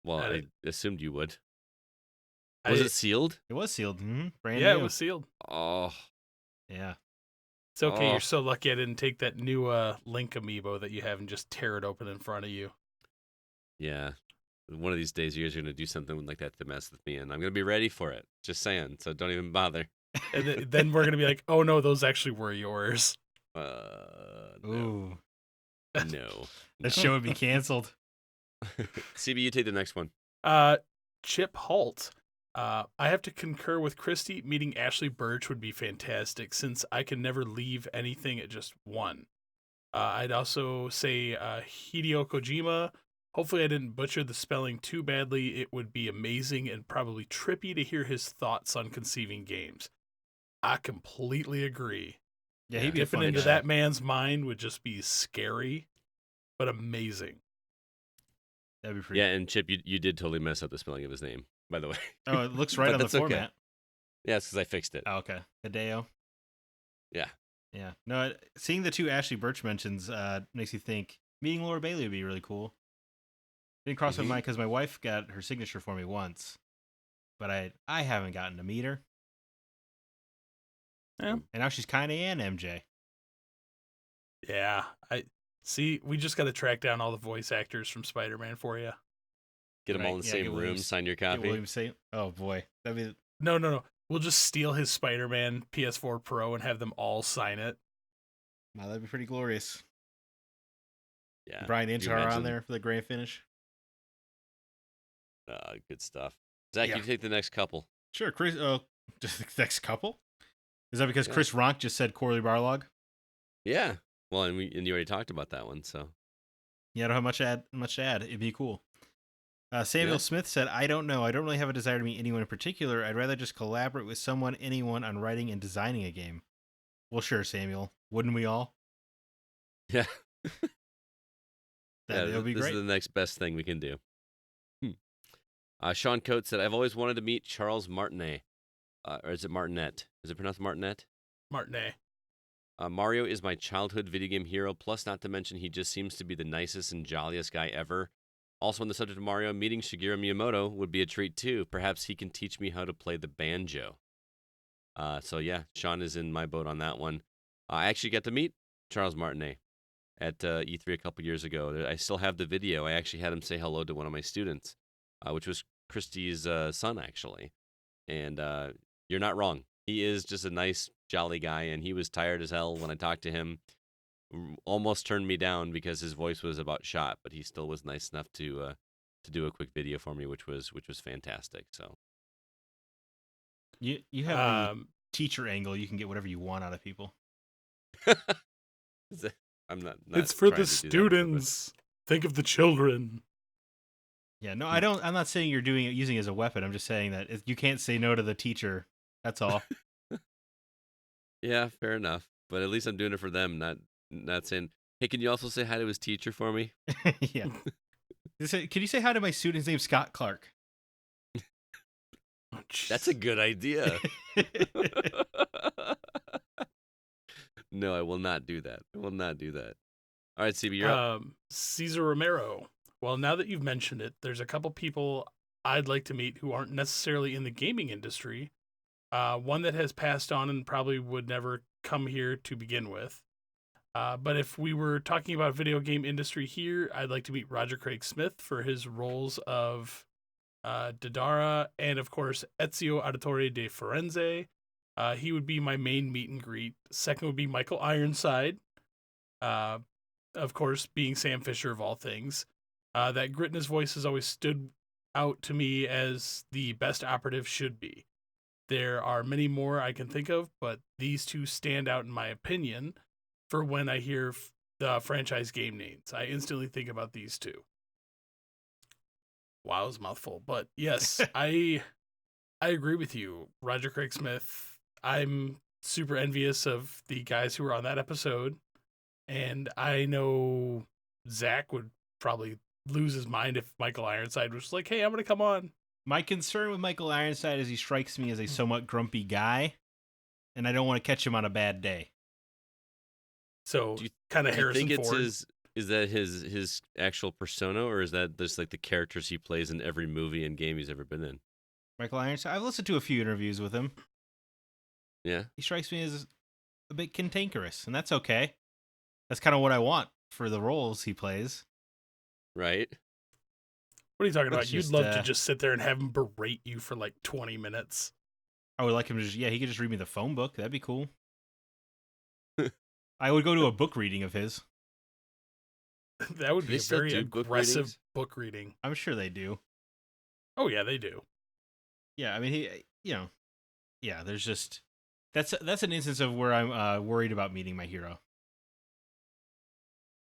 Well, I assumed you would. Was it sealed? It was sealed. Mm-hmm. Brand new. It was sealed. Oh. Yeah. It's okay. You're so lucky I didn't take that new Link amiibo that you have and just tear it open in front of you. Yeah. One of these days, you guys are going to do something like that to mess with me, and I'm going to be ready for it. Just saying. So don't even bother. And then we're going to be like, oh, no, those actually were yours. No. Ooh. No. The show would be canceled. CB, you take the next one. Chip Halt. I have to concur with Christy. Meeting Ashley Birch would be fantastic since I can never leave anything at just one. I'd also say Hideo Kojima. Hopefully I didn't butcher the spelling too badly. It would be amazing and probably trippy to hear his thoughts on conceiving games. I completely agree. Yeah, he'd be dipping into that man's mind would just be scary, but amazing. That'd be pretty. Yeah, and Chip, you did totally mess up the spelling of his name, by the way. Oh, it looks right on the format. Okay. Yeah, it's because I fixed it. Oh, okay. Hideo. Yeah. Yeah. No, seeing the two Ashley Birch mentions makes you think meeting Laura Bailey would be really cool. Didn't cross my mind because my wife got her signature for me once, but I haven't gotten to meet her. Yeah. And now she's kind of an MJ. Yeah. We just got to track down all the voice actors from Spider-Man for you. Get them all in the same room, sign your copy. Oh, boy. That'd be... No. We'll just steal his Spider-Man PS4 Pro and have them all sign it. Wow, that'd be pretty glorious. Yeah. Brian Inchar on there for the grand finish. Good stuff. Zach, you take the next couple. Sure, Chris. Just the next couple? Is that because Chris Ronk just said Corley Barlog? Yeah. Well, and you already talked about that one, so. Yeah, I don't have much to add. It'd be cool. Samuel Smith said, I don't know. I don't really have a desire to meet anyone in particular. I'd rather just collaborate with anyone on writing and designing a game. Well, sure, Samuel. Wouldn't we all? Yeah. That would be great. This is the next best thing we can do. Sean Coates said, I've always wanted to meet Charles Martinet. Or is it Martinet? Is it pronounced Martinet? Martinet. Mario is my childhood video game hero, plus not to mention he just seems to be the nicest and jolliest guy ever. Also on the subject of Mario, meeting Shigeru Miyamoto would be a treat too. Perhaps he can teach me how to play the banjo. So yeah, Sean is in my boat on that one. I actually got to meet Charles Martinet at E3 a couple years ago. I still have the video. I actually had him say hello to one of my students, which was Christy's son, actually. And you're not wrong. He is just a nice, jolly guy, and he was tired as hell when I talked to him. Almost turned me down because his voice was about shot, but he still was nice enough to do a quick video for me, which was fantastic. So you have the teacher angle. You can get whatever you want out of people. I'm not it's for the students. Think of the children. Yeah, no, I don't. I'm not saying you're using it as a weapon. I'm just saying that you can't say no to the teacher. That's all. Yeah, fair enough. But at least I'm doing it for them, not saying, hey, can you also say hi to his teacher for me? Yeah. Can you say hi to my student? His name's Scott Clark. Oh, that's a good idea. No, I will not do that. All right, CB, you're up. Cesar Romero. Well, now that you've mentioned it, there's a couple people I'd like to meet who aren't necessarily in the gaming industry. One that has passed on and probably would never come here to begin with. But if we were talking about video game industry here, I'd like to meet Roger Craig Smith for his roles of Dadara and, of course, Ezio Auditore de Firenze. He would be my main meet and greet. Second would be Michael Ironside. Of course, being Sam Fisher of all things. That grit in his voice has always stood out to me as the best operative should be. There are many more I can think of, but these two stand out in my opinion for when I hear the franchise game names. I instantly think about these two. Wow, it was a mouthful. But yes, I agree with you, Roger Craig Smith. I'm super envious of the guys who were on that episode. And I know Zack would probably lose his mind if Michael Ironside was like, hey, I'm going to come on. My concern with Michael Ironside is he strikes me as a somewhat grumpy guy, and I don't want to catch him on a bad day. So kind of Do you Harrison think it's Ford. is that his actual persona, or is that just like the characters he plays in every movie and game he's ever been in? Michael Irons. I've listened to a few interviews with him. Yeah. He strikes me as a bit cantankerous, and that's okay. That's kind of what I want for the roles he plays. Right. What are you talking about? It's You'd just, love to just sit there and have him berate you for like 20 minutes. I would like him to just, he could just read me the phone book. That'd be cool. I would go to a book reading of his. That would Do be they a still very do book aggressive readings? book reading. I'm sure they do. Oh yeah, they do. Yeah, I mean, there's just that's an instance of where I'm worried about meeting my hero.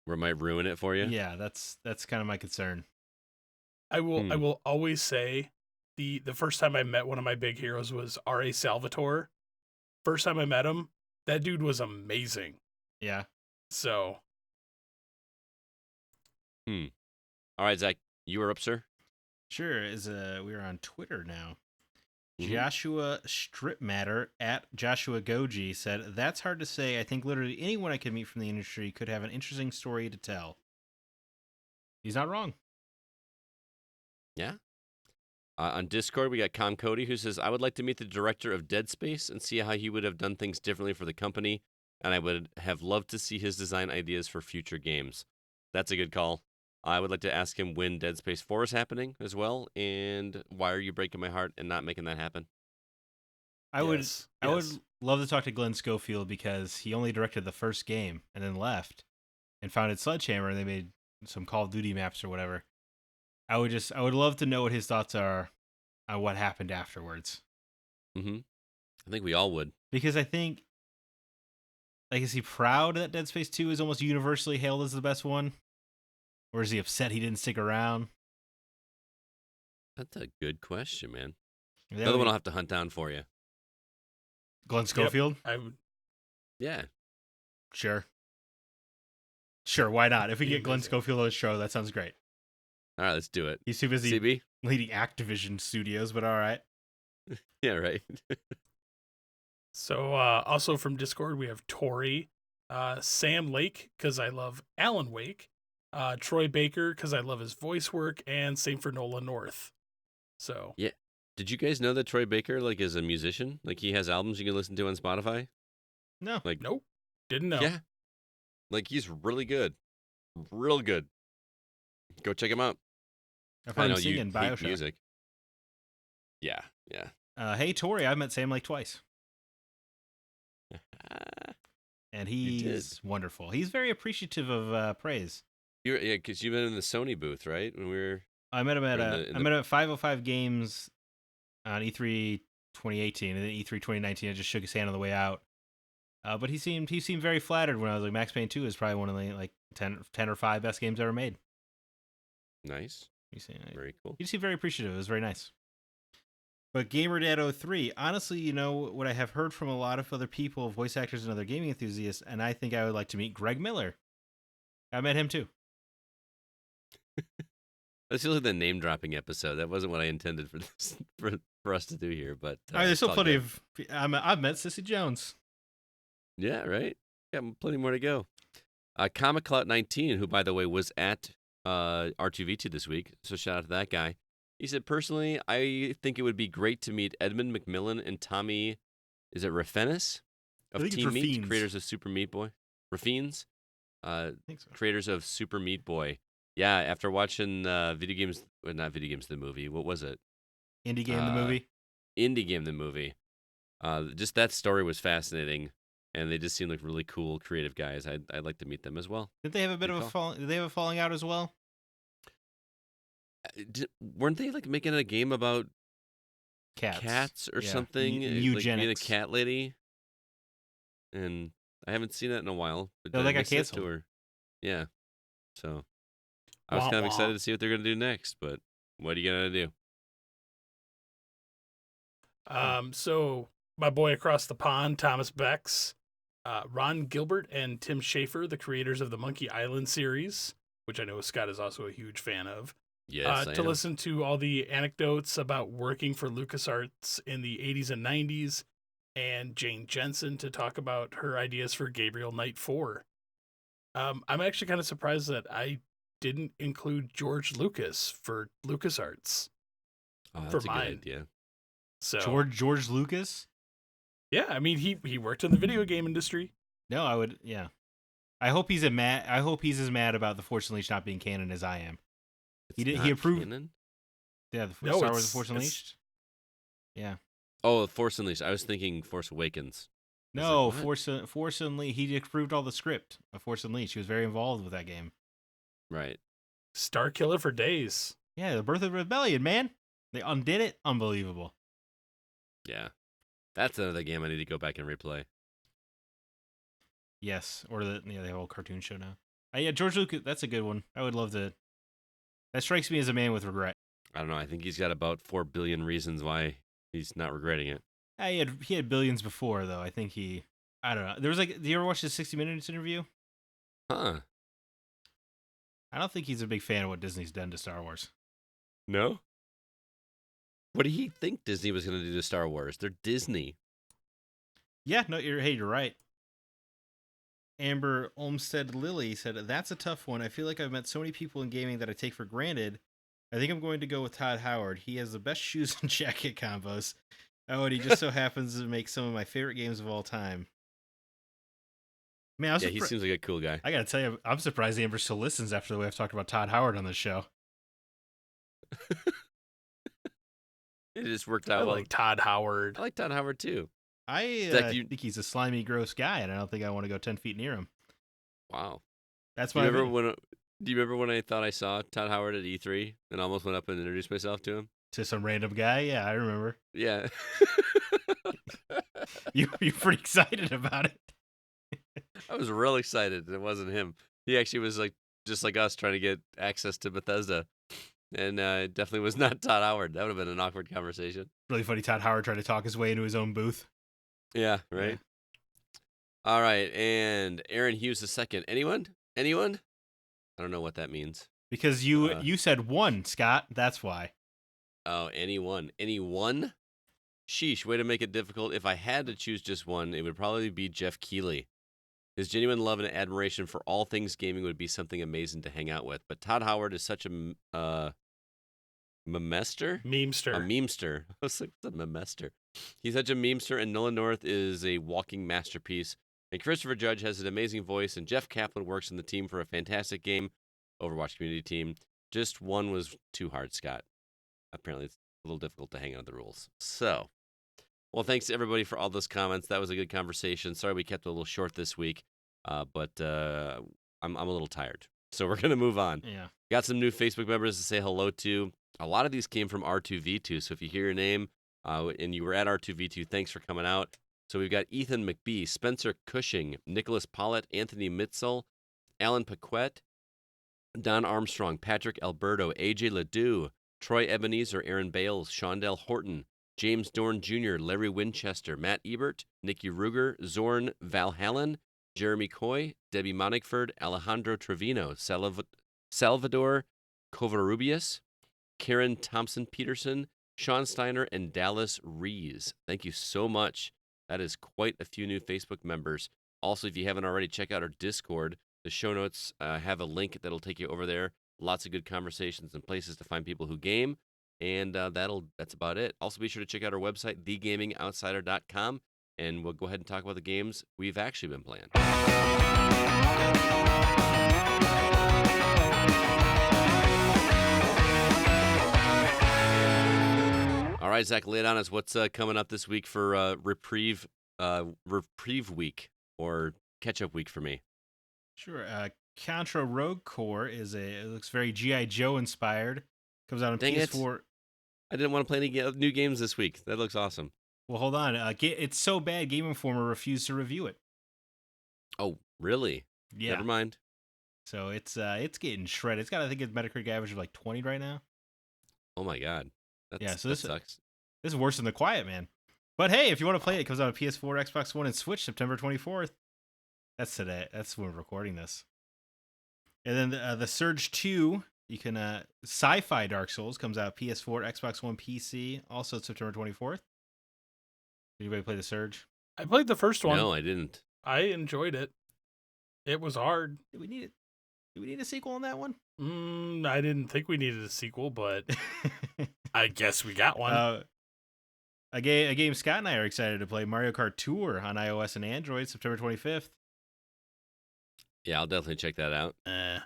Where it might ruin it for you? Yeah, that's kind of my concern. I will always say the first time I met one of my big heroes was R.A. Salvatore. First time I met him, that dude was amazing. Yeah. So. All right, Zach, you are up, sir. Sure. We're on Twitter now. Mhm. Joshua Stripmatter at Joshua Goji said, "That's hard to say. I think literally anyone I could meet from the industry could have an interesting story to tell." He's not wrong. Yeah. On Discord, we got Com Cody, who says, "I would like to meet the director of Dead Space and see how he would have done things differently for the company, and I would have loved to see his design ideas for future games." That's a good call. I would like to ask him when Dead Space 4 is happening as well, and why are you breaking my heart and not making that happen? I Yes. would love to talk to Glenn Schofield because he only directed the first game and then left and founded Sledgehammer, and they made some Call of Duty maps or whatever. I would love to know what his thoughts are on what happened afterwards. Mm-hmm. I think we all would. Because I think, like, is he proud that Dead Space 2 is almost universally hailed as the best one? Or is he upset he didn't stick around? That's a good question, man. That Another would one be I'll have to hunt down for you. Glenn Schofield? I would. Yeah. Sure. Sure, why not? If we Be get Glenn amazing. Schofield on the show, that sounds great. All right, let's do it. He's too busy CB? leading Activision Studios, but all right. Yeah, right. So also from Discord, we have Tori, Sam Lake, because I love Alan Wake, Troy Baker, because I love his voice work, and same for Nolan North. So Yeah. Did you guys know that Troy Baker is a musician? Like, he has albums you can listen to on Spotify? No. Like, nope, didn't know. yeah. Like, he's really good. Real good. Go check him out. I've I heard know him sing you in hate Bioshock. music. Yeah, yeah. Hey, Tori, I've met Sam Lake twice. And You he's wonderful. He's very appreciative of praise. Yeah, because you've been in the Sony booth, right? When we were. I met him at in I met him at 505 Games on E3 2018, and then E3 2019. I just shook his hand on the way out. But he seemed very flattered when I was like, Max Payne 2 is probably one of the like 10 or 5 best games ever made. Nice. Very cool. He seemed very appreciative. It was very nice. But GamerDad03, honestly, what I have heard from a lot of other people, voice actors and other gaming enthusiasts, and I think I would like to meet Greg Miller. I met him too. This feels like the name dropping episode. That wasn't what I intended for this for us to do here, but There's still it's all plenty good. of. I've met Sissy Jones. Yeah, right. Got plenty more to go. Comic Clout 19, who by the way was at R2V2 this week, so shout out to that guy. He said, personally, I think it would be great to meet Edmund McMillan and Tommy, is it Raffinis? I Of think it's Team Meat, Raffines. creators of Super Meat Boy. Raffines? I think so. Creators of Super Meat Boy. Yeah, after watching Video Games, well, not Video Games the movie, what was it? Indie Game the movie. Indie Game the movie. Just that story was fascinating, and they just seem like really cool, creative guys. I'd like to meet them as well. Did they have a bit of a Did they have a falling out as well? Weren't they like making a game about cats or Yeah. something? Like being a Eugenics. cat lady? And I haven't seen that in a while. But No, did I they got miss it, canceled. or- Yeah. So I was Wah, kind of wah. excited to see what they're going to do next, but what are you going to do? So my boy across the pond, Thomas Bex, Ron Gilbert, and Tim Schafer, the creators of the Monkey Island series, which I know Scott is also a huge fan of. Yes, I To am. listen to all the anecdotes about working for LucasArts in the 80s and 90s, and Jane Jensen to talk about her ideas for Gabriel Knight 4. I'm actually kind of surprised that I didn't include George Lucas for LucasArts. Oh, for that's a mine. good idea. So George Lucas? yeah, I mean he worked in the video game industry. No, I would. Yeah, I hope he's I hope he's as mad about the Force Unleashed not being canon as I am. He approved. Canon? Yeah, the No, Star Wars: The Force Unleashed. Yeah. Oh, Force Unleashed. I was thinking Force Awakens. No, like, Force Unleashed. He approved all the script of Force Unleashed. He was very involved with that game. Right. Star Killer for days. Yeah, the Birth of Rebellion, man. They undid it. Unbelievable. Yeah. That's another game I need to go back and replay. Yes, or the whole cartoon show now. Yeah, George Lucas. That's a good one. I would love to. That strikes me as a man with regret. I don't know. I think he's got about 4 billion reasons why he's not regretting it. He had billions before though. I think he. I don't know. There was like. Do you ever watch the 60 Minutes interview? Huh. I don't think he's a big fan of what Disney's done to Star Wars. No? What do you think Disney was going to do to Star Wars? They're Disney. Yeah, no, you're right. Amber Olmsted Lily said, "That's a tough one. I feel like I've met so many people in gaming that I take for granted. I think I'm going to go with Todd Howard. He has the best shoes and jacket combos. Oh, and he just so happens to make some of my favorite games of all time." Man, he seems like a cool guy. I gotta tell you, I'm surprised Amber still listens after the way I've talked about Todd Howard on this show. It just worked out I well. like Todd Howard. I like Todd Howard too. I Zack, think he's a slimy, gross guy, and I don't think I want to go 10 feet near him. Wow. That's Do you my remember when I thought I saw Todd Howard at E3 and almost went up and introduced myself to him? To some random guy? Yeah, I remember. Yeah. You're pretty excited about it. I was real excited. It wasn't him. He actually was like just like us trying to get access to Bethesda. And it definitely was not Todd Howard. That would have been an awkward conversation. Really funny, Todd Howard trying to talk his way into his own booth. Yeah, right? Yeah. All right, and Aaron Hughes II. Anyone? I don't know what that means. Because you said one, Scott. That's why. Oh, anyone. Sheesh, way to make it difficult. If I had to choose just one, it would probably be Jeff Keighley. His genuine love and admiration for all things gaming would be something amazing to hang out with. But Todd Howard is such a memester? Memester. A memester. I was like, what's a memester? He's such a memester, and Nolan North is a walking masterpiece. And Christopher Judge has an amazing voice, and Jeff Kaplan works in the team for a fantastic game, Overwatch community team. Just one was too hard, Scott. Apparently, it's a little difficult to hang on to the rules. So, well, thanks to everybody for all those comments. That was a good conversation. Sorry we kept it a little short this week, but I'm a little tired. So we're going to move on. Yeah. Got some new Facebook members to say hello to. A lot of these came from R2V2, so if you hear your name and you were at R2V2, thanks for coming out. So we've got Ethan McBee, Spencer Cushing, Nicholas Pollitt, Anthony Mitzel, Alan Paquette, Don Armstrong, Patrick Alberto, AJ Ledoux, Troy Ebenezer, Aaron Bales, Shondell Horton, James Dorn Jr., Larry Winchester, Matt Ebert, Nikki Ruger, Zorn Valhallen, Jeremy Coy, Debbie Monigford, Alejandro Trevino, Salvador Covarrubias, Karen Thompson-Peterson, Sean Steiner, and Dallas Rees. Thank you so much. That is quite a few new Facebook members. Also, if you haven't already, check out our Discord. The show notes have a link that'll take you over there. Lots of good conversations and places to find people who game. And that's about it. Also, be sure to check out our website, thegamingoutsider.com, and we'll go ahead and talk about the games we've actually been playing. All right, Zach, lay it on us. What's coming up this week for Reprieve Week or Catch-Up Week for me? Sure. Contra Rogue Core it looks very G.I. Joe inspired. Comes out on PS4. I didn't want to play any new games this week. That looks awesome. Well, hold on. It's so bad, Game Informer refused to review it. Oh, really? Yeah. Never mind. So it's getting shredded. It's got, I think, a Metacritic average of like 20 right now. Oh my god. That sucks. This is worse than The Quiet Man. But hey, if you want to play it, it comes out on PS4, Xbox One, and Switch September 24th. That's today. That's when we're recording this. And then the Surge 2, you can Sci-Fi Dark Souls comes out PS4, Xbox One, PC, also September 24th. Did anybody play the Surge? I played the first one. No, I didn't. I enjoyed it. It was hard. Do we need a sequel on that one? I didn't think we needed a sequel, but I guess we got one. A game Scott and I are excited to play, Mario Kart Tour on iOS and Android, September 25th. Yeah, I'll definitely check that out. And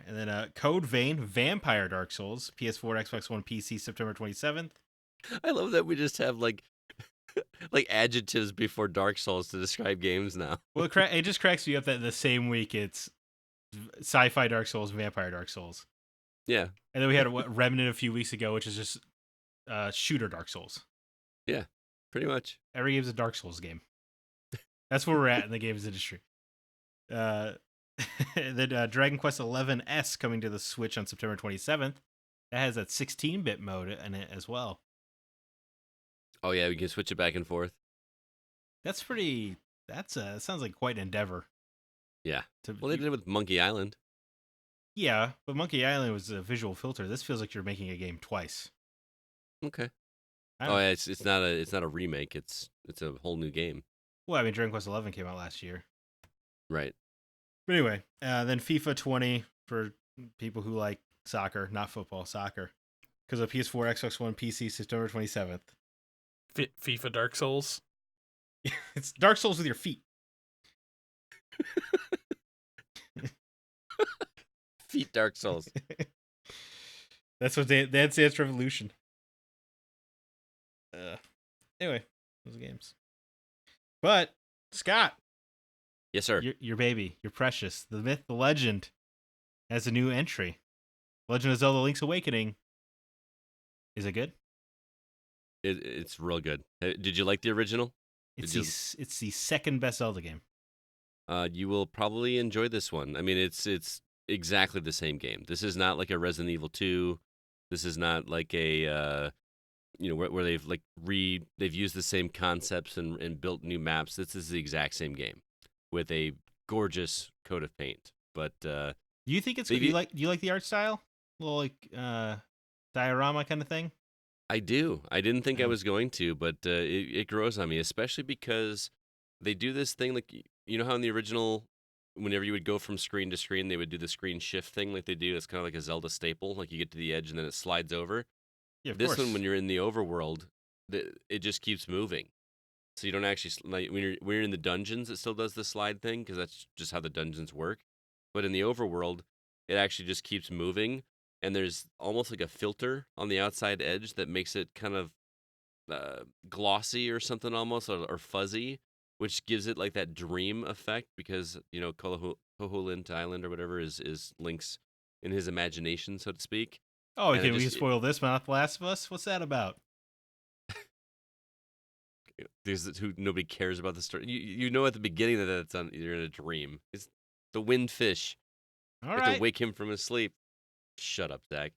then Code Vein, Vampire Dark Souls, PS4, Xbox One, PC, September 27th. I love that we just have like adjectives before Dark Souls to describe games now. Well, it just cracks me up that the same week it's Sci-Fi Dark Souls, Vampire Dark Souls. Yeah. And then we had Remnant a few weeks ago, which is just shooter Dark Souls. Yeah, pretty much. Every game's a Dark Souls game. That's where we're at in the games industry. Then Dragon Quest XI S coming to the Switch on September 27th. That has that 16-bit mode in it as well. Oh yeah, we can switch it back and forth. That's pretty. That sounds like quite an endeavor. Yeah. Well, they did it with Monkey Island. Yeah, but Monkey Island was a visual filter. This feels like you're making a game twice. Okay. Oh yeah, it's not a remake. It's a whole new game. Well, I mean, Dragon Quest XI came out last year. Right. But anyway, then FIFA 20 for people who like soccer, not football, soccer. Because of PS4, Xbox One, PC, September 27th. FIFA Dark Souls? It's Dark Souls with your feet. Feet Dark Souls. That's what Dance Dance Revolution. Anyway, those games. But, Scott. Yes, sir. Your baby, your precious, the myth, the legend, has a new entry. Legend of Zelda Link's Awakening. Is it good? It's real good. Did you like the original? It's the second best Zelda game. You will probably enjoy this one. I mean, it's exactly the same game. This is not like a Resident Evil 2. This is not like a where they've used the same concepts and built new maps. This is the exact same game with a gorgeous coat of paint. But do you think it's good? Do you like the art style? A little like diorama kind of thing? I do. I didn't think I was going to, but it grows on me, especially because they do this thing like, you know how in the original, whenever you would go from screen to screen, they would do the screen shift thing like they do. It's kind of like a Zelda staple. Like you get to the edge and then it slides over. Yeah, of this course. one, when you're in the overworld, it just keeps moving. So you don't actually, like when you're in the dungeons, it still does the slide thing because that's just how the dungeons work. But in the overworld, it actually just keeps moving. And there's almost like a filter on the outside edge that makes it kind of glossy or something almost, or fuzzy, which gives it like that dream effect because, Koholint Island or whatever is Link's in his imagination, so to speak. Oh, we can spoil this, but not The Last of Us? What's that about? Who nobody cares about the story. You know at the beginning that you're in a dream. It's the windfish. All you right. have to wake him from his sleep. Shut up, Zack.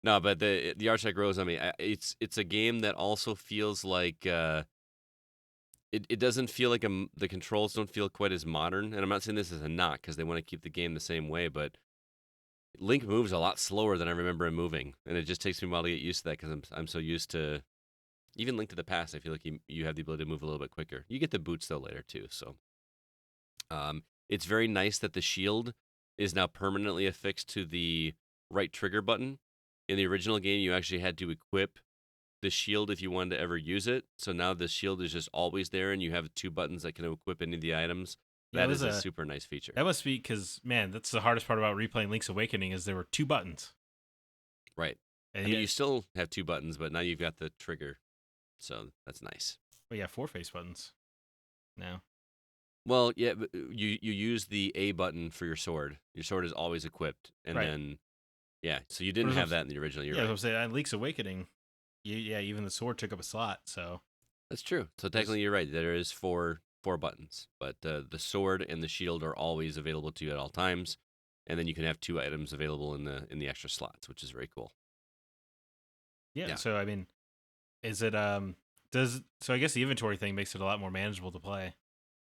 No, but the art style grows on me. It's a game that also feels like it doesn't feel like the controls don't feel quite as modern. And I'm not saying this as a knock because they want to keep the game the same way, but Link moves a lot slower than I remember him moving, and it just takes me a while to get used to that because I'm so used to even Link to the Past. I feel like you have the ability to move a little bit quicker. You get the boots though later too, so it's very nice that the shield is now permanently affixed to the right trigger button. In the original game, you actually had to equip the shield if you wanted to ever use it. So now the shield is just always there, and you have two buttons that can equip any of the items. That is a super nice feature. That must be because, man, that's the hardest part about replaying Link's Awakening is there were two buttons. Right. And you still have two buttons, but now you've got the trigger. So that's nice. Well, yeah, 4 face buttons now. Well, yeah, but you use the A button for your sword. Your sword is always equipped, and then, yeah. So you didn't have that in the original. You're right. I'm saying Link's Awakening, even the sword took up a slot. So that's true. So technically, you're right. There is four buttons, but the sword and the shield are always available to you at all times, and then you can have 2 items available in the extra slots, which is very cool. Yeah. So I mean, is it so I guess the inventory thing makes it a lot more manageable to play.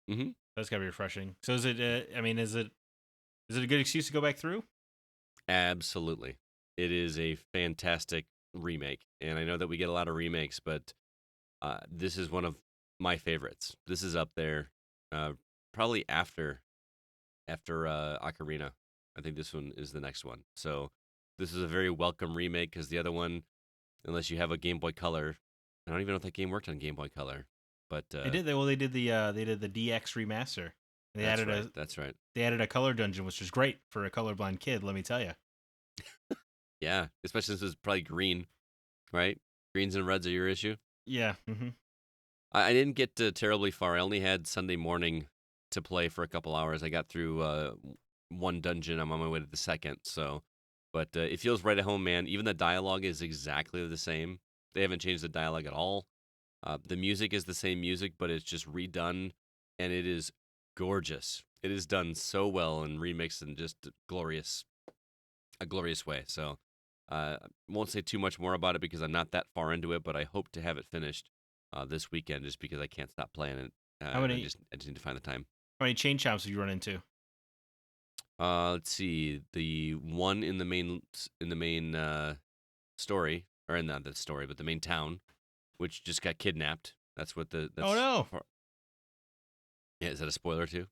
Mm-hmm. That's gotta be refreshing. So is it? Is it a good excuse to go back through? Absolutely, it is a fantastic remake, and I know that we get a lot of remakes, but this is one of my favorites. This is up there, probably after Ocarina. I think this one is the next one. So this is a very welcome remake because the other one, unless you have a Game Boy Color, I don't even know if that game worked on Game Boy Color. But they did. They did the DX remaster. That's right. They added a color dungeon, which was great for a colorblind kid. Let me tell you. Yeah, especially since it's probably green, right? Greens and reds are your issue. Yeah. Mm-hmm. I didn't get terribly far. I only had Sunday morning to play for a couple hours. I got through one dungeon. I'm on my way to the second. So, but it feels right at home, man. Even the dialogue is exactly the same. They haven't changed the dialogue at all. The music is the same music, but it's just redone, and it is gorgeous. It is done so well and remixed in just a glorious way. So, won't say too much more about it because I'm not that far into it, but I hope to have it finished this weekend, just because I can't stop playing it. I just need to find the time. How many chain chomps have you run into? Let's see. The one in the main story, or not the story, but the main town, which just got kidnapped. That's what the. That's oh no! Yeah, is that a spoiler too?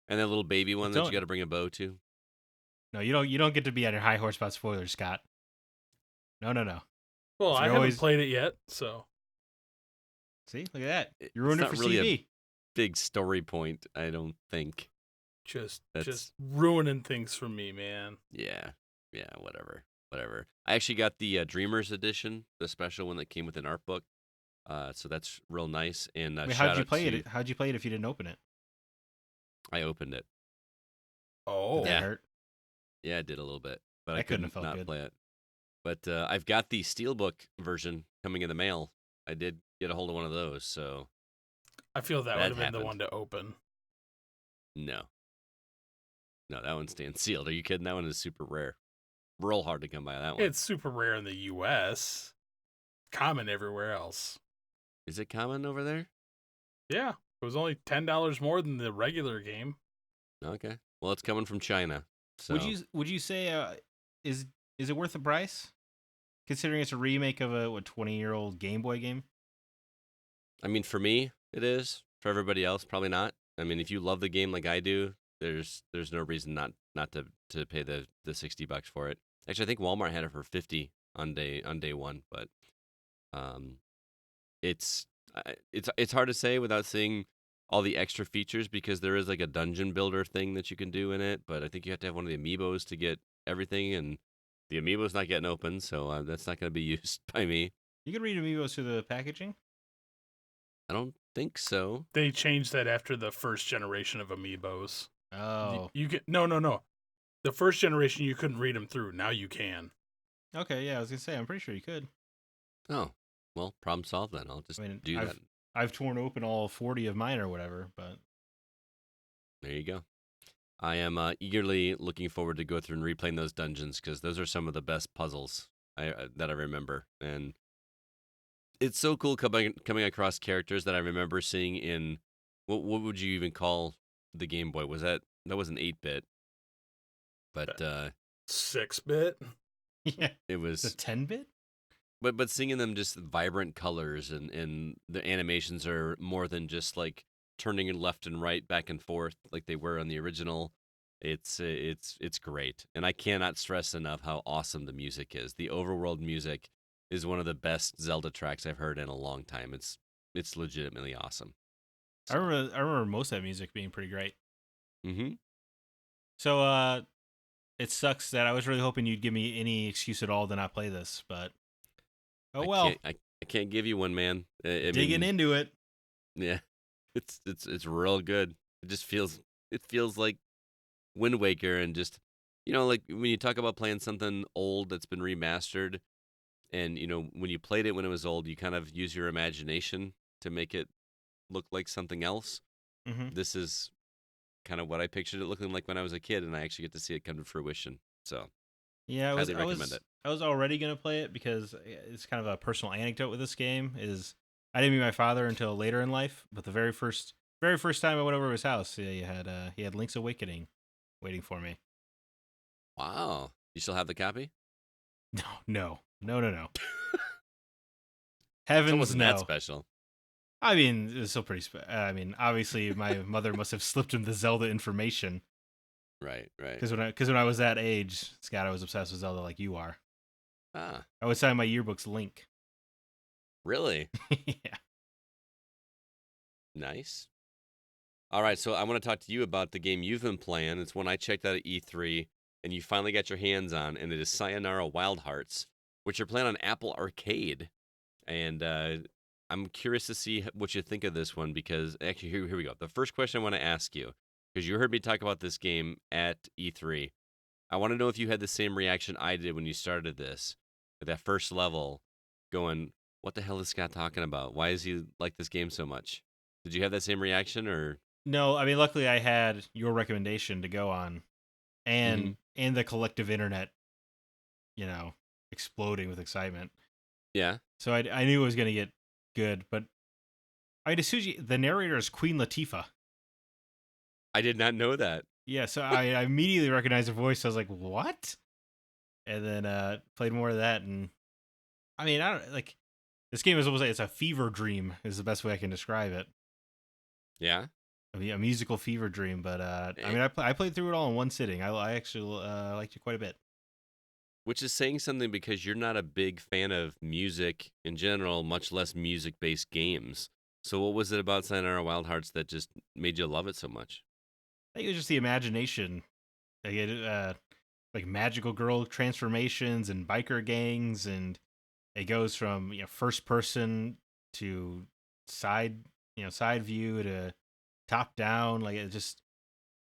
And that little baby one that you got to bring a bow to. No, you don't. You don't get to be on your high horse about spoilers, Scott. No. Well, I haven't played it yet, so. See, look at that. You ruined it for really CD. A big story point, I don't think. Just ruining things for me, man. Yeah, whatever. I actually got the Dreamers edition, the special one that came with an art book. So that's real nice. And how'd you play it? How'd you play it if you didn't open it? I opened it. Oh, did that hurt? Yeah, it did a little bit, but I I couldn't have felt not good. play it. But I've got the Steelbook version coming in the mail. I did get a hold of one of those, so I feel that would have been the one to open. No, that one's staying sealed. Are you kidding? That one is super rare. Real hard to come by that one. It's super rare in the U.S. Common everywhere else. Is it common over there? Yeah, it was only $10 more than the regular game. Okay, well, it's coming from China. So. Would you say is it worth the price, considering it's a remake of a 20-year-old Game Boy game? I mean, for me, it is. For everybody else, probably not. I mean, if you love the game like I do, there's no reason not to pay the $60 for it. Actually, I think Walmart had it for $50 on day one, but it's hard to say without seeing all the extra features, because there is like a dungeon builder thing that you can do in it, but I think you have to have one of the amiibos to get everything, and the amiibo's not getting open, so that's not going to be used by me. You can read amiibos through the packaging? I don't think so. They changed that after the first generation of amiibos. Oh. You can no. The first generation you couldn't read them through. Now you can. Okay, yeah, I was gonna say I'm pretty sure you could. Oh, well, problem solved then. I'll just do that. I've torn open all 40 of mine or whatever, but there you go. I am eagerly looking forward to go through and replaying those dungeons, because those are some of the best puzzles that I remember, and it's so cool coming across characters that I remember seeing in what would you even call the Game Boy? That was an 8-bit, but 6-bit. Yeah, it was a 10-bit. But seeing them just vibrant colors, and the animations are more than just like turning left and right, back and forth like they were on the original. It's great, and I cannot stress enough how awesome the music is. The overworld music is one of the best Zelda tracks I've heard in a long time. It's legitimately awesome. So. I remember most of that music being pretty great. Mm-hmm. So it sucks that I was really hoping you'd give me any excuse at all to not play this, but well. I can't give you one, man. Digging into it. Yeah, it's real good. It feels like Wind Waker, and just, like when you talk about playing something old that's been remastered, and when you played it when it was old, you kind of use your imagination to make it look like something else. Mm-hmm. This is kind of what I pictured it looking like when I was a kid, and I actually get to see it come to fruition. So yeah, highly recommend it. I was already gonna play it because it's kind of a personal anecdote with this game. Is I didn't meet my father until later in life, but the very first time I went over to his house, he had Link's Awakening waiting for me. Wow, you still have the copy? No. Heavens, wasn't no. that special. I mean, it's still pretty. I mean, obviously, my mother must have slipped him the Zelda information. Right. Because when I was that age, Scott, I was obsessed with Zelda like you are. Ah, I would sign my yearbooks Link. really? Yeah. Nice. All right, so I want to talk to you about the game you've been playing. It's one I checked out at E3, and you finally got your hands on, and it is Sayonara Wild Hearts, which you're playing on Apple Arcade. And I'm curious to see what you think of this one because actually, here we go. The first question I want to ask you, because you heard me talk about this game at E3, I want to know if you had the same reaction I did when you started this, at that first level, going, "What the hell is Scott talking about? Why does he like this game so much?" Did you have that same reaction, or? No, I mean, luckily I had your recommendation to go on, Mm-hmm. and the collective internet, exploding with excitement. Yeah. So I knew it was gonna get good, but I mean, Suji, the narrator is Queen Latifah. I did not know that. Yeah, so I immediately recognized her voice. I was like, what? And then played more of that, and I mean, I don't like this game is almost like it's a fever dream is the best way I can describe it. Yeah. I mean, a musical fever dream, but I Eh, mean, I played through it all in one sitting. I actually liked it quite a bit. Which is saying something because you're not a big fan of music in general, much less music-based games. So what was it about Sayonara Wild Hearts that just made you love it so much? I think it was just the imagination. Like magical girl transformations and biker gangs, and it goes from first person to side side view to top down. Like it just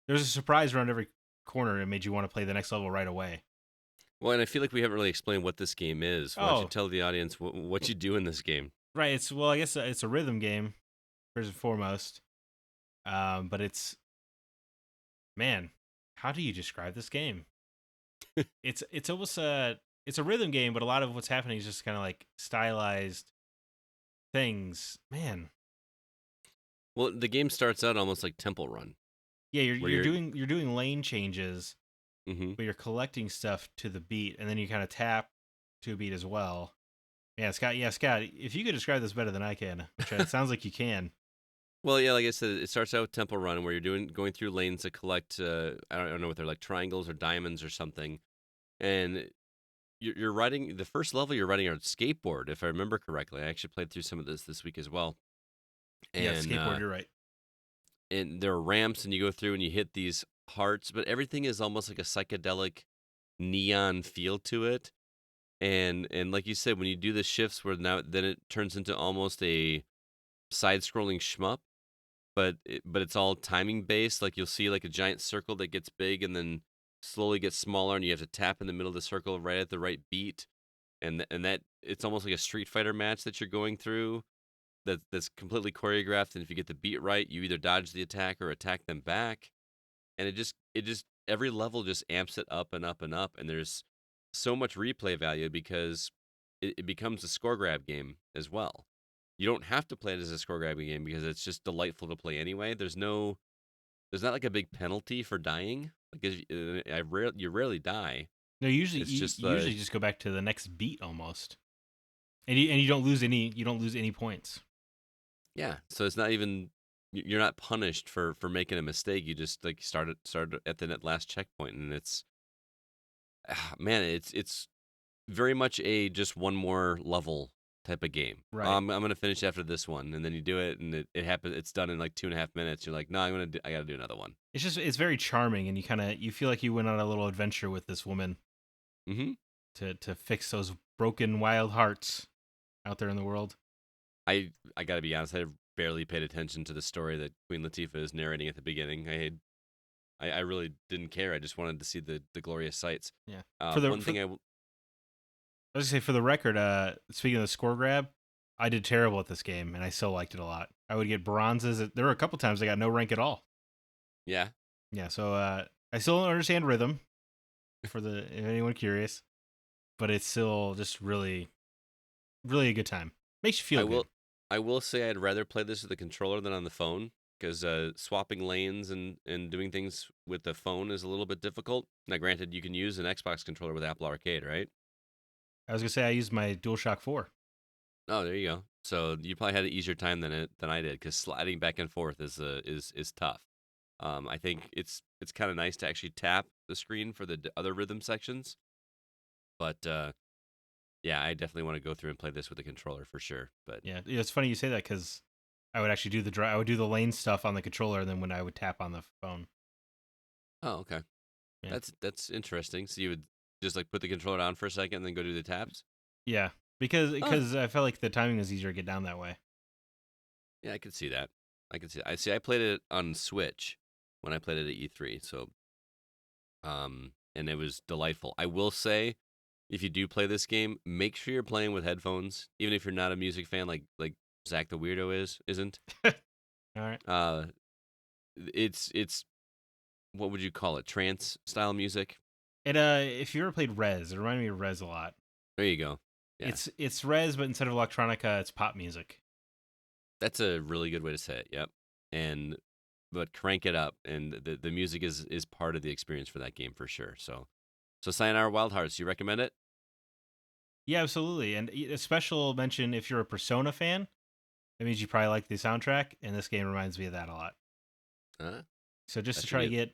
there's a surprise around every corner. It made you want to play the next level right away. Well, and I feel like we haven't really explained what this game is. Why don't you Oh, tell the audience what you do in this game? right. I guess it's a rhythm game first and foremost. But man, how do you describe this game? It's almost it's a rhythm game, but a lot of what's happening is just kind of like stylized things. Man, Well, the game starts out almost like Temple Run, yeah, where you're. you're doing lane changes, Mm-hmm. but you're collecting stuff to the beat, and then you kind of tap to a beat as well. Yeah, Scott, if you could describe this better than I can, which it sounds like you can. Well, yeah, like I said, it starts out with Temple Run, where you're going through lanes to collect. I don't know what they're like, triangles or diamonds or something, and you're riding the first level. You're riding a skateboard, if I remember correctly. I actually played through some of this week as well, Yeah, and skateboard, you're right. there are ramps, and you go through and you hit these hearts, but everything is almost like a psychedelic neon feel to it. And like you said, when you do the shifts, where now then it turns into almost a side-scrolling shmup, but it's all timing based. Like you'll see like a giant circle that gets big and then slowly gets smaller, and you have to tap in the middle of the circle right at the right beat, and that it's almost like a Street Fighter match that you're going through. That's completely choreographed, and if you get the beat right, you either dodge the attack or attack them back, and it just every level just amps it up and up and up, and there's so much replay value because it becomes a score grab game as well. You don't have to play it as a score grabbing game because it's just delightful to play anyway. There's not like a big penalty for dying. Like you rarely die. No, usually It's just you usually just go back to the next beat almost, and you don't lose any points. yeah. So it's not even you're not punished for making a mistake. You just like start at the last checkpoint, and it's man, it's very much a just one more level type of game. Right. I'm gonna finish after this one, and then you do it, and it happens. It's done in like 2.5 minutes. You're like, no, I gotta do another one. It's very charming, and you feel like you went on a little adventure with this woman Mm-hmm. to fix those broken wild hearts out there in the world. I gotta be honest. I barely paid attention to the story that Queen Latifah is narrating at the beginning. I really didn't care. I just wanted to see the glorious sights. Yeah. One thing I was gonna say for the record, speaking of the score grab, I did terrible at this game, and I still liked it a lot. I would get bronzes. There were a couple times I got no rank at all. yeah. Yeah, so I still don't understand rhythm. For the if anyone curious, but it's still just really, really a good time. Makes you I feel good. will say I'd rather play this with a controller than on the phone because swapping lanes and doing things with the phone is a little bit difficult. Now, granted, you can use an Xbox controller with Apple Arcade, right? I was gonna say I used my DualShock 4. Oh, there you go. So you probably had an easier time than I did because sliding back and forth is tough. I think it's kind of nice to actually tap the screen for the other rhythm sections, but yeah, I definitely want to go through and play this with a controller for sure. But Yeah, it's funny you say that because I would actually do I would do the lane stuff on the controller, and then when I would tap on the phone. oh, okay, Yeah, that's interesting. So you would just like put the controller down for a second and then go do the taps. yeah, because Oh, I felt like the timing was easier to get down that way. yeah, I could see that. I could see. I see. I played it on Switch when I played it at E3. So and it was delightful. I will say, if you do play this game, make sure you're playing with headphones, even if you're not a music fan like Zach the weirdo isn't. All right. Uh, it's what would you call it? Trance style music. If you ever played Rez, it reminded me of Rez a lot. There you go. Yeah, It's Rez, but instead of electronica, it's pop music. that's a really good way to say it. Yep. And but crank it up, and the music is part of the experience for that game for sure. So Sayonara Wild Hearts, you recommend it? Yeah, absolutely. And a special mention if you're a Persona fan, that means you probably like the soundtrack, and this game reminds me of that a lot. Uh, So just that to should try to be get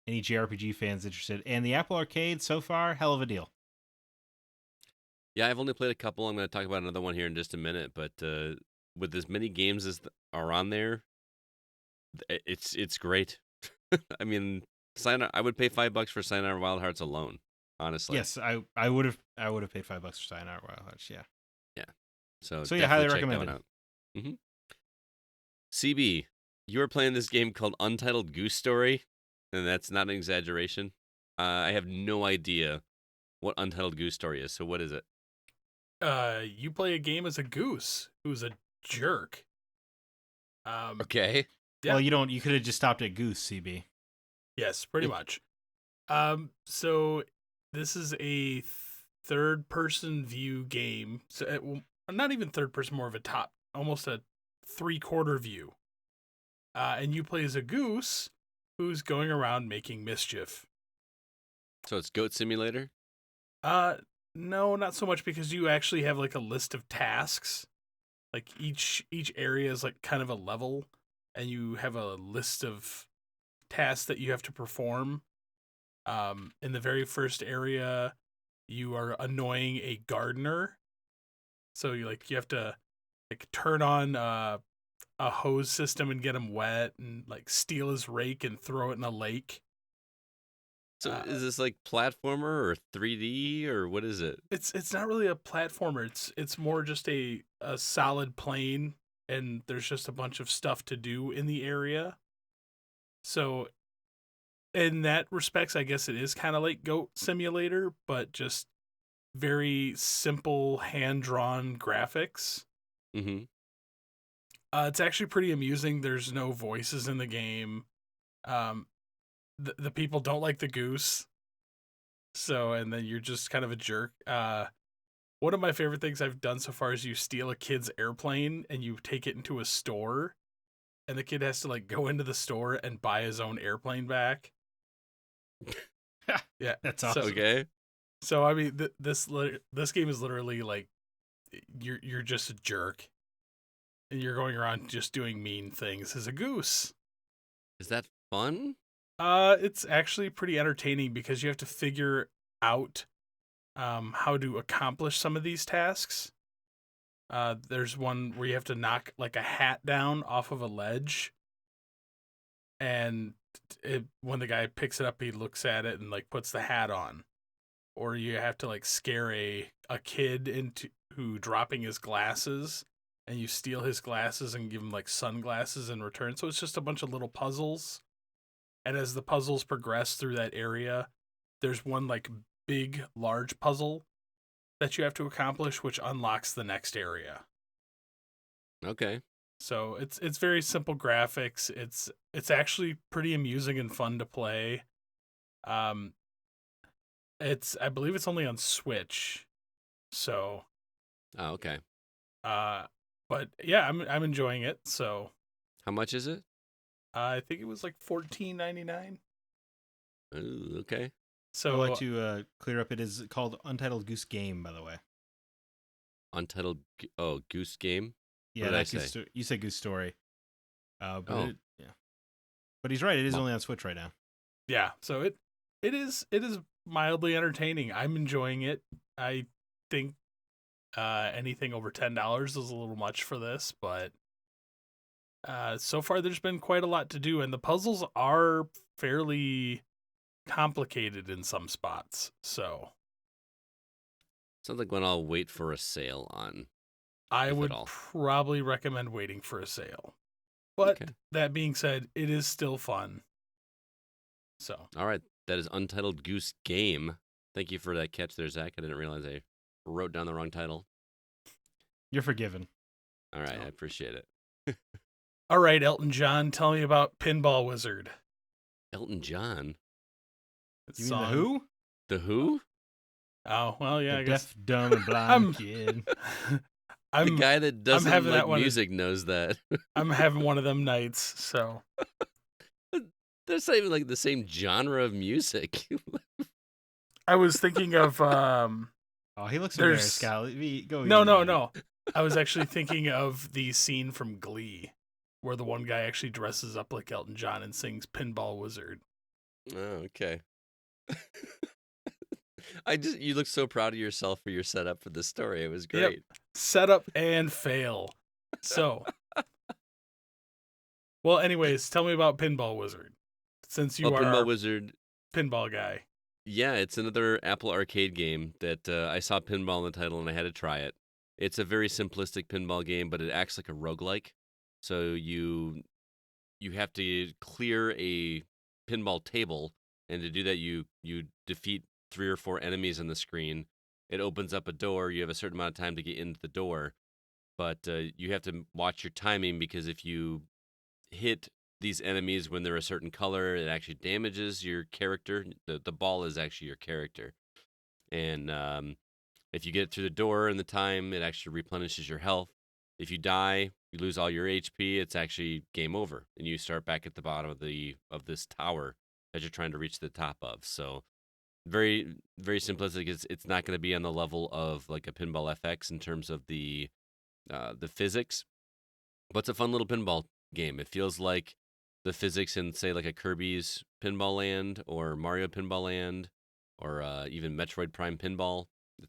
any JRPG fans interested, and the Apple Arcade so far, hell of a deal. Yeah, I've only played a couple. I'm going to talk about another one here in just a minute. But with as many games as are on there, it's great. I mean, I would pay $5 for Sayonara Wild Hearts alone. Honestly, Yes, I would have paid $5 for Sayonara Wild Hearts. Yeah. yeah. So So yeah, definitely highly check that one recommended. out. hmm CB, you were playing this game called Untitled Goose Story, and that's not an exaggeration. I have no idea what Untitled Goose Story is. So what is it? You play a game as a goose who's a jerk. Okay. Yeah. Well, you could have just stopped at Goose, CB. Yes, pretty much. So this is a third-person view game. So not even third person, more of a top, almost a three-quarter view. And you play as a goose who's going around making mischief. So it's Goat Simulator. No, not so much because you actually have like a list of tasks. Like each area is like kind of a level, and you have a list of tasks that you have to perform. In the very first area, you are annoying a gardener. So you have to like turn on a hose system and get him wet, and like steal his rake and throw it in a lake. So is this like platformer or 3D or what is it? It's not really a platformer. It's more just a solid plane, and there's just a bunch of stuff to do in the area. So in that respects, I guess it is kind of like Goat Simulator, but just very simple hand drawn graphics. Mm-hmm. It's actually pretty amusing. There's no voices in the game. Um, the people don't like the goose, so and then you're just kind of a jerk. One of my favorite things I've done so far is you steal a kid's airplane and you take it into a store, and the kid has to like go into the store and buy his own airplane back. Yeah, That's awesome. Okay. So I mean, this game is literally like you're just a jerk, and you're going around just doing mean things as a goose. Is that fun? It's actually pretty entertaining because you have to figure out how to accomplish some of these tasks. There's one where you have to knock like a hat down off of a ledge, and when the guy picks it up, he looks at it and like puts the hat on. Or you have to like scare a kid into who dropping his glasses, and you steal his glasses and give him like sunglasses in return. So it's just a bunch of little puzzles. And as the puzzles progress through that area, there's one like big, large puzzle that you have to accomplish, which unlocks the next area. Okay. So it's very simple graphics. It's actually pretty amusing and fun to play. I believe it's only on Switch. So Oh, okay. but yeah, I'm enjoying it. So How much is it? I think it was like $14.99. Ooh, okay. I would So like to clear up. It is called Untitled Goose Game, by the way. Untitled Goose Game. Yeah, What did I say? You said Goose Story. But Oh. but he's right. It is only on Switch right now. Yeah, so it is mildly entertaining. I'm enjoying it. I think anything over $10 is a little much for this, but so far there's been quite a lot to do, and the puzzles are fairly complicated in some spots. So Sounds like one I'll wait for a sale on. I would probably recommend waiting for a sale. But that being said, it is still fun. So all right, that is Untitled Goose Game. Thank you for that catch there, Zach. I didn't realize I wrote down the wrong title. You're forgiven. All right, I appreciate it. All right, Elton John, tell me about Pinball Wizard. Elton John? You mean the Who? The Who? Oh, well, yeah, I guess. Deaf, dumb, and blind kid. The guy that doesn't like music knows that. I'm having one of them nights, so. That's not even like the same genre of music. I was thinking of. Oh, he looks embarrassed, Kyle. No. I was actually thinking of the scene from Glee, where the one guy actually dresses up like Elton John and sings Pinball Wizard. Oh, okay. You look so proud of yourself for your setup for this story. It was great. Yep. Setup and fail. So, well, anyways, tell me about Pinball Wizard, since you are Pinball Wizard, pinball guy. Yeah, it's another Apple Arcade game that I saw pinball in the title and I had to try it. It's a very simplistic pinball game, but it acts like a roguelike. So you have to clear a pinball table, and to do that you defeat 3 or 4 enemies on the screen. It opens up a door. You have a certain amount of time to get into the door, but you have to watch your timing, because if you hit these enemies when they're a certain color, it actually damages your character. The ball is actually your character, and if you get through the door in the time, it actually replenishes your health. If you die, you lose all your HP. It's actually game over, and you start back at the bottom of this tower that you're trying to reach the top of. So very, very simplistic. It's not going to be on the level of like a Pinball FX in terms of the physics, but it's a fun little pinball game. It feels like the physics in, say, like a Kirby's Pinball Land or Mario Pinball Land or even Metroid Prime Pinball.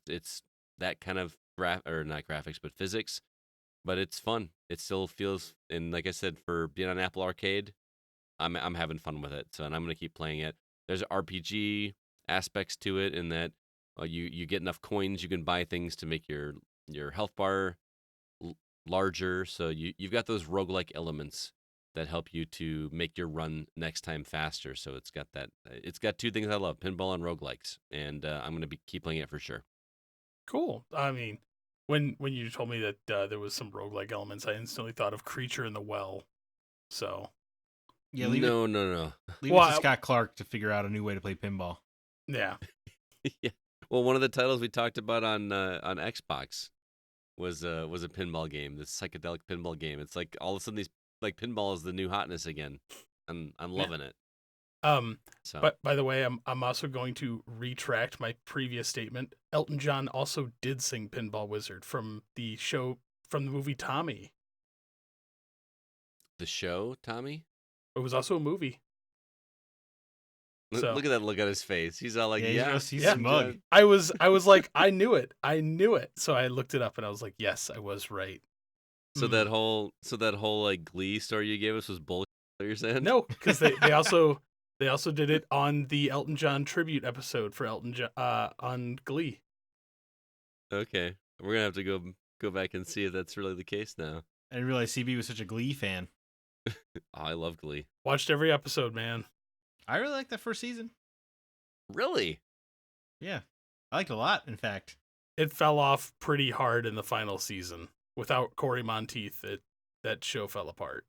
It's that kind of not graphics, but physics. But it's fun. It still feels, and like I said, for being on Apple Arcade, I'm having fun with it. So, and I'm gonna keep playing it. There's RPG aspects to it in that you get enough coins, you can buy things to make your health bar larger. So you've got those roguelike elements that help you to make your run next time faster. So it's got that. It's got 2 things I love: pinball and roguelikes. And I'm gonna keep playing it for sure. Cool. I mean, when you told me that there was some roguelike elements, I instantly thought of Creature in the Well. So yeah, no. Leave it to Scott Clark to figure out a new way to play pinball. Yeah. Yeah. Well, one of the titles we talked about on Xbox was a pinball game, this psychedelic pinball game. It's like all of a sudden these like pinball is the new hotness again, and I'm loving it. So. But by the way, I'm also going to retract my previous statement. Elton John also did sing Pinball Wizard from the movie Tommy. The show Tommy? It was also a movie. So, look at that look on his face. He's all like, he's smug. I was like, I knew it. So I looked it up and I was like, yes, I was right. So that whole like Glee story you gave us was bullshit. What you're saying? No, because they also did it on the Elton John tribute episode for Elton John on Glee. Okay, we're gonna have to go back and see if that's really the case now. I didn't realize CB was such a Glee fan. Oh, I love Glee. Watched every episode, man. I really liked that first season. Really? Yeah, I liked it a lot. In fact, it fell off pretty hard in the final season. Without Corey Monteith, that show fell apart.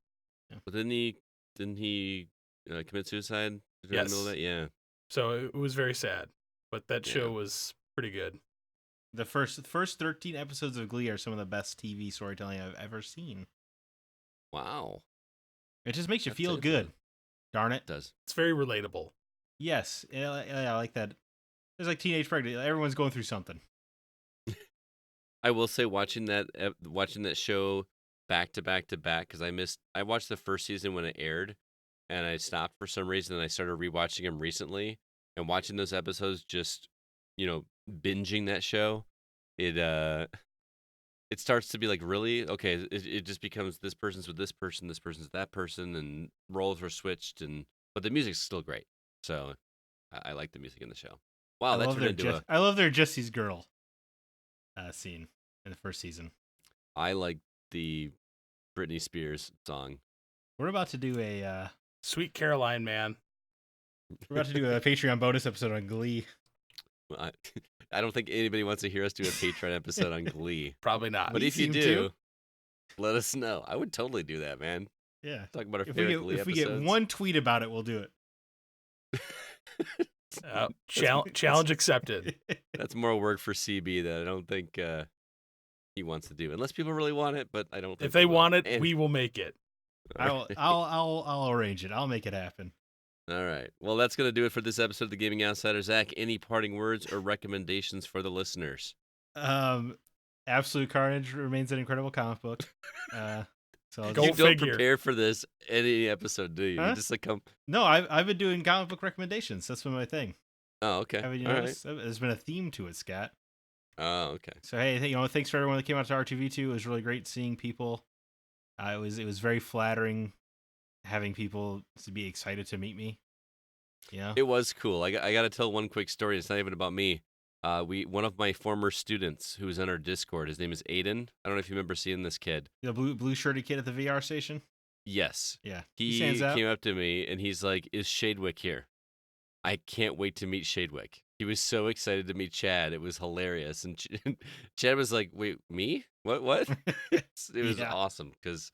Yeah. But didn't he commit suicide? Yes. Know that? Yeah. So it was very sad, but that show was pretty good. The first 13 episodes of Glee are some of the best TV storytelling I've ever seen. Wow. It just makes you feel good. Darn it. It does. It's very relatable. Yes. I like that. There's like teenage pregnancy. Everyone's going through something. I will say watching that show back to back to back, because I watched the first season when it aired, and I stopped for some reason, and I started rewatching them recently, and watching those episodes, just binging that show, it starts to be like, really, okay, it just becomes this person's with this person's with that person, and roles were switched, but the music's still great, so I like the music in the show. Wow, that turned into I love their Jesse's girl scene in the first season. I like the Britney Spears song. We're about to do a Sweet Caroline, man. We're about to do a Patreon bonus episode on Glee. I don't think anybody wants to hear us do a Patreon episode on Glee. Probably not. But if you do, let us know. I would totally do that, man. Yeah. Talk about our favorite Glee episodes. If we get one tweet about it, we'll do it. Challenge accepted. That's more work for CB that I don't think he wants to do, unless people really want it. But I don't think if they want it, we will make it. I'll arrange it. I'll make it happen. All right. Well, that's gonna do it for this episode of the Gaming Outsider. Zach, any parting words or recommendations for the listeners? Absolute Carnage remains an incredible comic book. So Go you don't figure. Prepare for this any episode, do you? Huh? You just like come. No, I've been doing comic book recommendations. That's been my thing. Oh, okay. Haven't you noticed? There's been a theme to it, Scott. Oh, okay. So hey, thanks for everyone that came out to R2V2. It was really great seeing people. It was very flattering having people to be excited to meet me. It was cool. I got to tell one quick story. It's not even about me. One of my former students who's on our Discord, his name is Aiden. I don't know if you remember seeing this kid. The blue shirted kid at the VR station? Yes. Yeah. He came up to me and he's like, "Is Shadewick here?" I can't wait to meet Shadewick. He was so excited to meet Chad. It was hilarious. And Chad was like, "Wait, me? What?" It was awesome because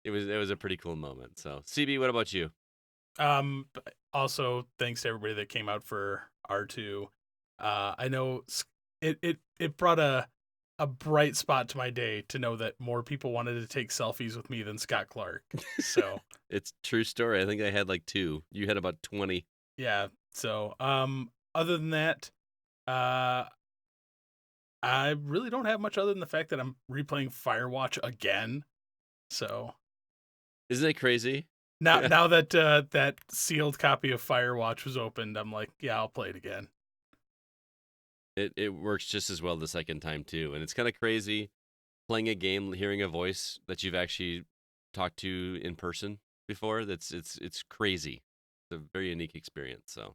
it was a pretty cool moment. So, CB, what about you? Also, thanks to everybody that came out for R2. I know it brought a bright spot to my day to know that more people wanted to take selfies with me than Scott Clark. So it's a true story. I think I had like 2. You had about 20. Yeah. So other than that, I really don't have much other than the fact that I'm replaying Firewatch again. So isn't it crazy? Now that that sealed copy of Firewatch was opened, I'm like, yeah, I'll play it again. It works just as well the second time too, and it's kind of crazy playing a game, hearing a voice that you've actually talked to in person before. It's crazy. It's a very unique experience. So,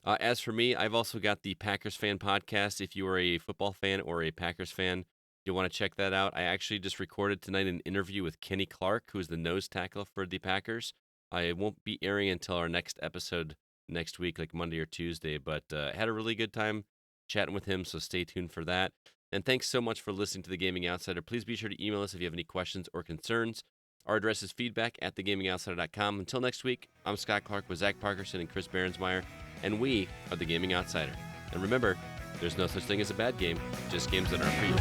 as for me, I've also got the Packers Fan Podcast. If you are a football fan or a Packers fan, you'll want to check that out. I actually just recorded tonight an interview with Kenny Clark, who is the nose tackle for the Packers. I won't be airing until our next episode next week, like Monday or Tuesday, but I had a really good time chatting with him, so stay tuned for that. And thanks so much for listening to The Gaming Outsider. Please be sure to email us if you have any questions or concerns. Our address is feedback@thegamingoutsider.com. Until next week, I'm Scott Clark with Zach Parkerson and Chris Behrensmeyer, and we are The Gaming Outsider. And remember, there's no such thing as a bad game, just games that aren't for you.